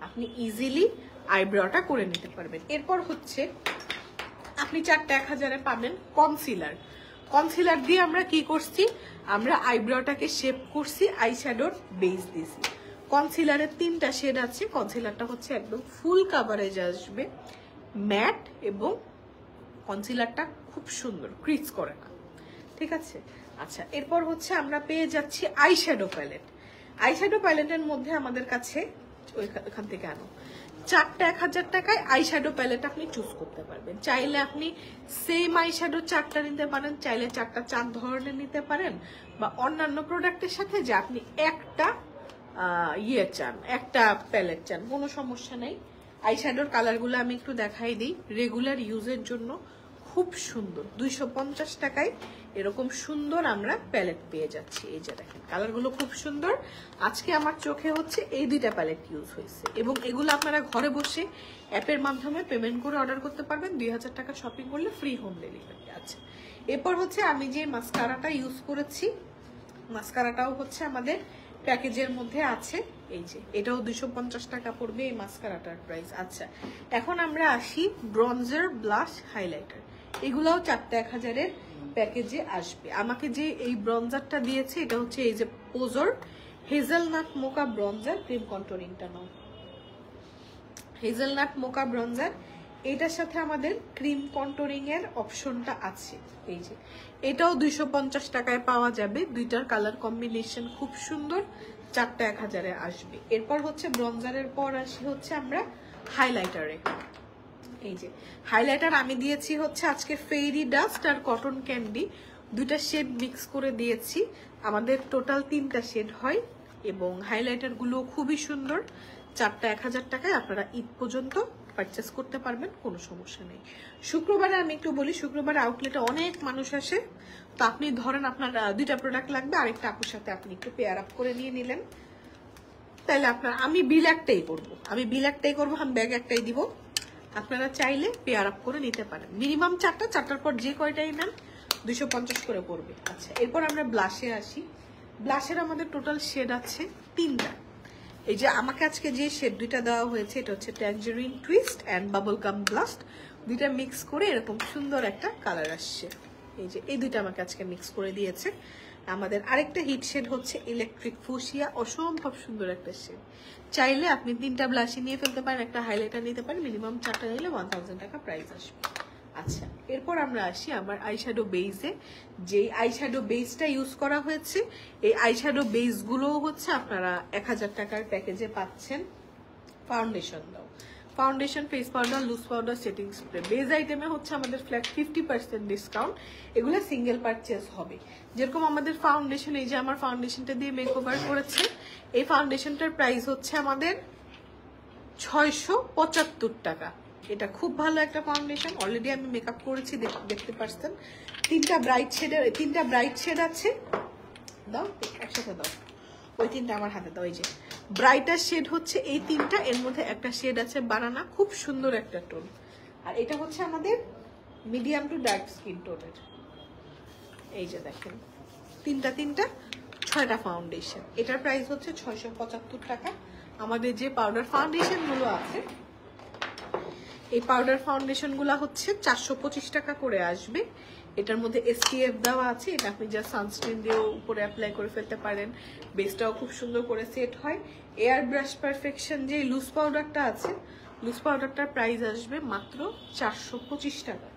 আপনি ইজিলি আইব্রোটা করে নিতে পারবেন। এরপর হচ্ছে আপনি 4টা 1000-এ পাবেন কনসিলার। কনসিলার দিয়ে আমরা কি করছি, আমরা আইব্রোটাকে শেপ করছি, আইশ্যাডোর বেস দিয়েছি। কনসিলারের 3টা শেড আছে। কনসিলারটা হচ্ছে একদম ফুল কাভারেজ আসবে, ম্যাট, এবং কনসিলারটা খুব সুন্দর, ক্রিজ করে না। ঠিক আছে। আচ্ছা, এরপর হচ্ছে আমরা পেয়ে যাচ্ছি আইশ্যাডো প্যালেট। আইশ্যাডো প্যালেটের মধ্যে আমাদের কাছে ওইখান থেকে আনো 4টা 1000 টাকায় আইশ্যাডো প্যালেট আপনি চুজ করতে পারবেন। চাইলে আপনি সেম আইশ্যাডো 4টা নিতে পারেন, চাইলে 4টা 4 ধরনের নিতে পারেন, বা অন্যান্য প্রোডাক্টের সাথে যে আপনি একটা চান, একটা প্যালেট চান, কোনো সমস্যা নেই। আইশ্যাডোর কালারগুলো আমি একটু দেখাই দিই। রেগুলার ইউজের জন্য খুব সুন্দর, 250 টাকায় এরকম সুন্দর আমরা প্যালেট পেয়ে যাচ্ছি। এই যে দেখেন, কালারগুলো খুব সুন্দর। আজকে আমার চোখে হচ্ছে এই 2টা প্যালেট ইউজ হয়েছে, এবং এগুলো আপনারা ঘরে বসে অ্যাপের মাধ্যমে পেমেন্ট করে অর্ডার করতে পারবেন। 2000 টাকা শপিং করলে ফ্রি হোম ডেলিভারি আছে। এরপর হচ্ছে আমি যে মাস্কারাটা ইউজ করেছি, মাস্কারাটাও হচ্ছে আমাদের প্যাকেজের মধ্যে আছে। এই যে এটাও 250 টাকা পড়বে এই মাস্কারাটার প্রাইস। আচ্ছা, এখন আমরা আসি ব্রঞ্জার, ব্লাশ, হাইলাইটার। এগুলাও 4টা 1000-এর প্যাকেজে আসবে। আমাকে যে এই ব্রঞ্জারটা দিয়েছে, এটা হচ্ছে এই যে পোজোর হেজেলনাট মোকা ব্রঞ্জার ক্রিম কন্ট্রোলিংটা নাও। হেজেলনাট মোকা ব্রঞ্জার, এটার সাথে আমাদের ক্রিম কন্ট্রোলিং এর অপশনটা আছে। এই যে এটাও 250 টাকায় পাওয়া যাবে। 2টার কালার কম্বিনেশন খুব সুন্দর, 4টা 1000-এ আসবে। এরপর হচ্ছে ব্রঞ্জারের পর আসি হচ্ছে আমরা হাইলাইটারে। এই যে হাইলাইটার আমি দিয়েছি হচ্ছে আজকে ফেরি ডাস্ট আর কটন ক্যান্ডি, 2টা শেড মিক্স করে দিয়েছি। আমাদের টোটাল 3টা শেড হয়, এবং হাইলাইটার গুলো খুবই সুন্দর। 4টা 1000 টাকায় আপনারা ঈদ পর্যন্ত পারচেস করতে পারবেন, কোনো সমস্যা নেই। শুক্রবারে আমি একটু বলি, শুক্রবারে আউটলেটে অনেক মানুষ আসে, তো আপনি ধরেন আপনার 2টা প্রোডাক্ট লাগবে, আরেকটা আপুর সাথে আপনি একটু পেয়ার আপ করে নিয়ে নিলেন, তাহলে আপনার আমি বিল একটাই করবো, আমি ব্যাগ একটাই দিব। আপনারা চাইলে পেয়ার আপ করে নিতে পারেন। মিনিমাম 4টার পর যে কয়টাই নেন 250 করে পড়বে। আচ্ছা, এরপর আমরা ব্লাশে আসি। ব্লাশের আমাদের টোটাল শেড আছে 3টা। এই যে আমাকে আজকে যে শেড 2টা দেওয়া হয়েছে, এটা হচ্ছে tangerine twist and bubble gum blast. 2টা মিক্স করে এরকম সুন্দর একটা কালার আসছে। এই যে এই 2টা আমাকে আজকে মিক্স করে দিয়েছে। আমাদের আরেকটা হিট শেড হচ্ছে ইলেকট্রিক ফুশিয়া, অসম্ভব সুন্দর একটা শেড। চাইলে আপনি 3টা ব্লাশি নিয়ে ফেলতে পারেন, একটা হাইলাইটার নিতে পারেন, মিনিমাম 4টা নিলে 1000 টাকা প্রাইস আসবে। আচ্ছা, এরপর আমরা আসি আমার আইশ্যাডো বেসে। যে আইশ্যাডো বেসটা ইউজ করা হয়েছে, এই আইশ্যাডো বেসগুলো হচ্ছে আপনারা 1000 টাকার প্যাকেজে পাচ্ছেন। ফাউন্ডেশন দাও, foundation, face powder, loose powder, setting spray. Base আইটেমে হচ্ছে আমাদের ফ্ল্যাট 50% ডিসকাউন্ট। এগুলো সিঙ্গেল পারচেজ হবে। যেরকম আমাদের ফাউন্ডেশন, এই যে আমার ফাউন্ডেশনটা দিয়ে মেকওভার করেছে, এই ফাউন্ডেশনটার প্রাইস হচ্ছে আমাদের 675 টাকা। এটা খুব ভালো একটা ফাউন্ডেশন, অলরেডি আমি মেকআপ করেছি, দেখতে পাচ্ছেন। 3টা ব্রাইট শেড আছে। দাও একসাথে দাও, ওই 3টা আমার হাতে দাও। এই যে ব্রাইটার শেড হচ্ছে এই 3টা, এর মধ্যে একটা শেড আছে বানানা, খুব সুন্দর একটা টোন। আর এটা হচ্ছে আমাদের মিডিয়াম টু ডার্ক স্কিন টোনের। এই যে দেখেন 3টা 6টা ফাউন্ডেশন। এটার প্রাইস হচ্ছে 675 টাকা। আমাদের যে পাউডার ফাউন্ডেশন গুলো আছে, এই পাউডার ফাউন্ডেশন গুলা হচ্ছে 425 টাকা করে আসবে। এটার মধ্যে SPF দেওয়া আছে, এটা আপনি জাস্ট সানস্ক্রিন দিয়ে উপরে অ্যাপ্লাই করে ফেলতে পারেন। বেসটাও খুব সুন্দর করে সেট হয়। এয়ার ব্রাশ পারফেকশন যে লুজ পাউডারটা আছে, লুজ পাউডারটার প্রাইস আসবে মাত্র 425 টাকা।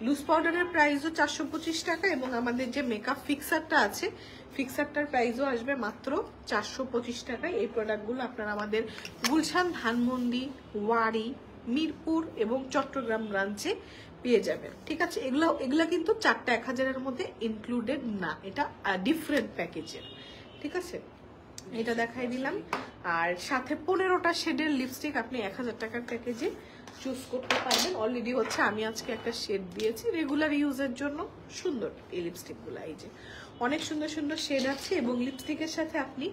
লুজ পাউডারের প্রাইসও 425 টাকা, এবং আমাদের যে মেকআপ ফিক্সারটা আছে, ফিক্সারটার প্রাইসও আসবে মাত্র 425 টাকায়। এই প্রোডাক্টগুলো আপনারা আমাদের গুলশান, ধানমন্ডি, ওয়ারি, মিরপুর এবং চট্টগ্রাম ব্রাঞ্চে পেয়ে যাবেন। ঠিক আছে, এগুলা কিন্তু 4টা 1000-এর মধ্যে ইনক্লুডেড না, এটা ডিফারেন্ট প্যাকেজের। ঠিক আছে, এটা দেখাই দিলাম। আর সাথে 15টা শেডের লিপস্টিক আপনি 1000 টাকার প্যাকেজে চুজ করতে পারবেন। অলরেডি হচ্ছে আমি আজকে একটা শেড দিয়েছি রেগুলার ইউজের জন্য। সুন্দর এই লিপস্টিকগুলো, এই যে অনেক সুন্দর সুন্দর শেড আছে। এবং লিপস্টিকের সাথে আপনি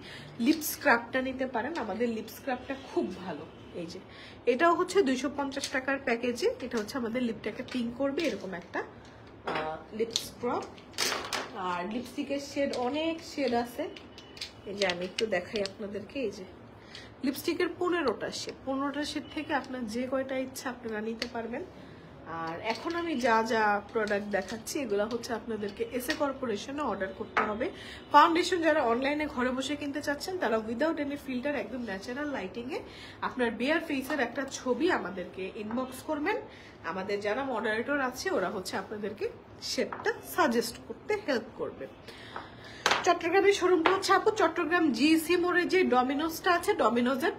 লিপ স্ক্রাবটা নিতে পারেন, আমাদের লিপ স্ক্রাবটা খুব ভালো। এই যে এটাও হচ্ছে 250 টাকার প্যাকেজে। এটা হচ্ছে আমাদের লিপটাকে পিঙ্ক করবে এরকম একটা লিপ স্ক্রাব। আর লিপস্টিকের শেড অনেক শেড আছে, এই যে আমি একটু দেখাই আপনাদেরকে। এই যে লিপস্টিকের 15টা শেড থেকে আপনার যে কয়টা ইচ্ছা আপনারা নিতে পারবেন। আর এখন আমি যা যা প্রোডাক্ট দেখাচ্ছি, এগুলো হচ্ছে আপনাদেরকে এসএ কর্পোরেশনে অর্ডার করতে হবে। ফাউন্ডেশন যারা অনলাইনে ঘরে বসে কিনতে চাচ্ছেন, তারা উইদাউট এনি ফিল্টার, একদম ন্যাচারাল লাইটিংয়ে আপনার বেয়ার ফেসের একটা ছবি আমাদেরকে ইনবক্স করবেন। আমাদের যারা মডারেটর আছে, ওরা হচ্ছে আপনাদেরকে শেডটা সাজেস্ট করতে হেল্প করবে। চট্টগ্রামের শোরুমটা হচ্ছে আপু চট্টগ্রাম জিসি মোড়ে যে ডমিনোজটা আছে, ডমিনোজের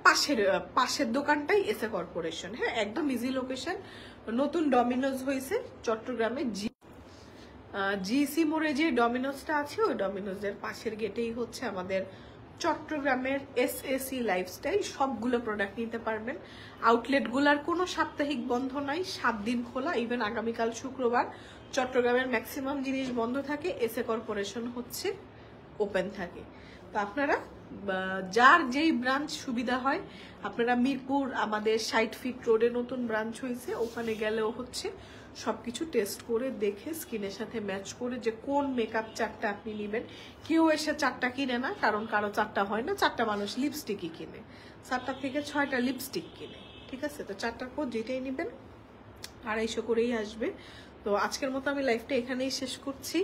পাশের দোকানটাই এসএ কর্পোরেশন। হ্যাঁ, একদম ইজি লোকেশন। নতুন ডমিনোজ হয়েছে চট্টগ্রামে, জিসি মোড়ে যে ডমিনোজটা আছে, ওই ডমিনোজের পাশের গেটেই হচ্ছে আমাদের চট্টগ্রামের SAC লাইফস্টাইল। সবগুলো প্রোডাক্ট নিতে পারবেন। আউটলেটগুলোর কোনো সাপ্তাহিক বন্ধ নাই, 7 দিন খোলা। ইভেন আগামীকাল শুক্রবার চট্টগ্রামের ম্যাক্সিমাম জিনিস বন্ধ থাকে, এসএ কর্পোরেশন হচ্ছে ওপেন থাকে। তো আপনারা যার যেই ব্রাঞ্চ সুবিধা হয়, আপনারা মিরপুর আমাদের 60 ফিট রোডে নতুন ব্রাঞ্চ হয়েছে, ওখানে গেলেও হচ্ছে সবকিছু টেস্ট করে দেখে স্কিনের সাথে ম্যাচ করে যে কোন মেকআপ চারটা আপনি নেবেন। কেউ এসে 4টা কিনে না, কারণ কারো 4টা হয় না। 4টা মানুষ লিপস্টিকই কিনে, 4টা থেকে 6টা লিপস্টিক কিনে। ঠিক আছে, তো 4টার পর যেটাই নেবেন 250 করেই আসবে। তো আজকের মতো আমি লাইভটা এখানেই শেষ করছি।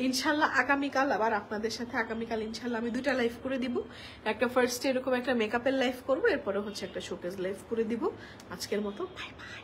ইনশাল্লাহ আগামীকাল আবার আপনাদের সাথে, আগামীকাল ইনশাল্লাহ আমি 2টা লাইভ করে দিব। একটা ফার্স্টে এরকম একটা মেকআপের লাইভ করবো, এরপরে হচ্ছে একটা শোকেস লাইভ করে দিব। আজকের মতো বাই বাই।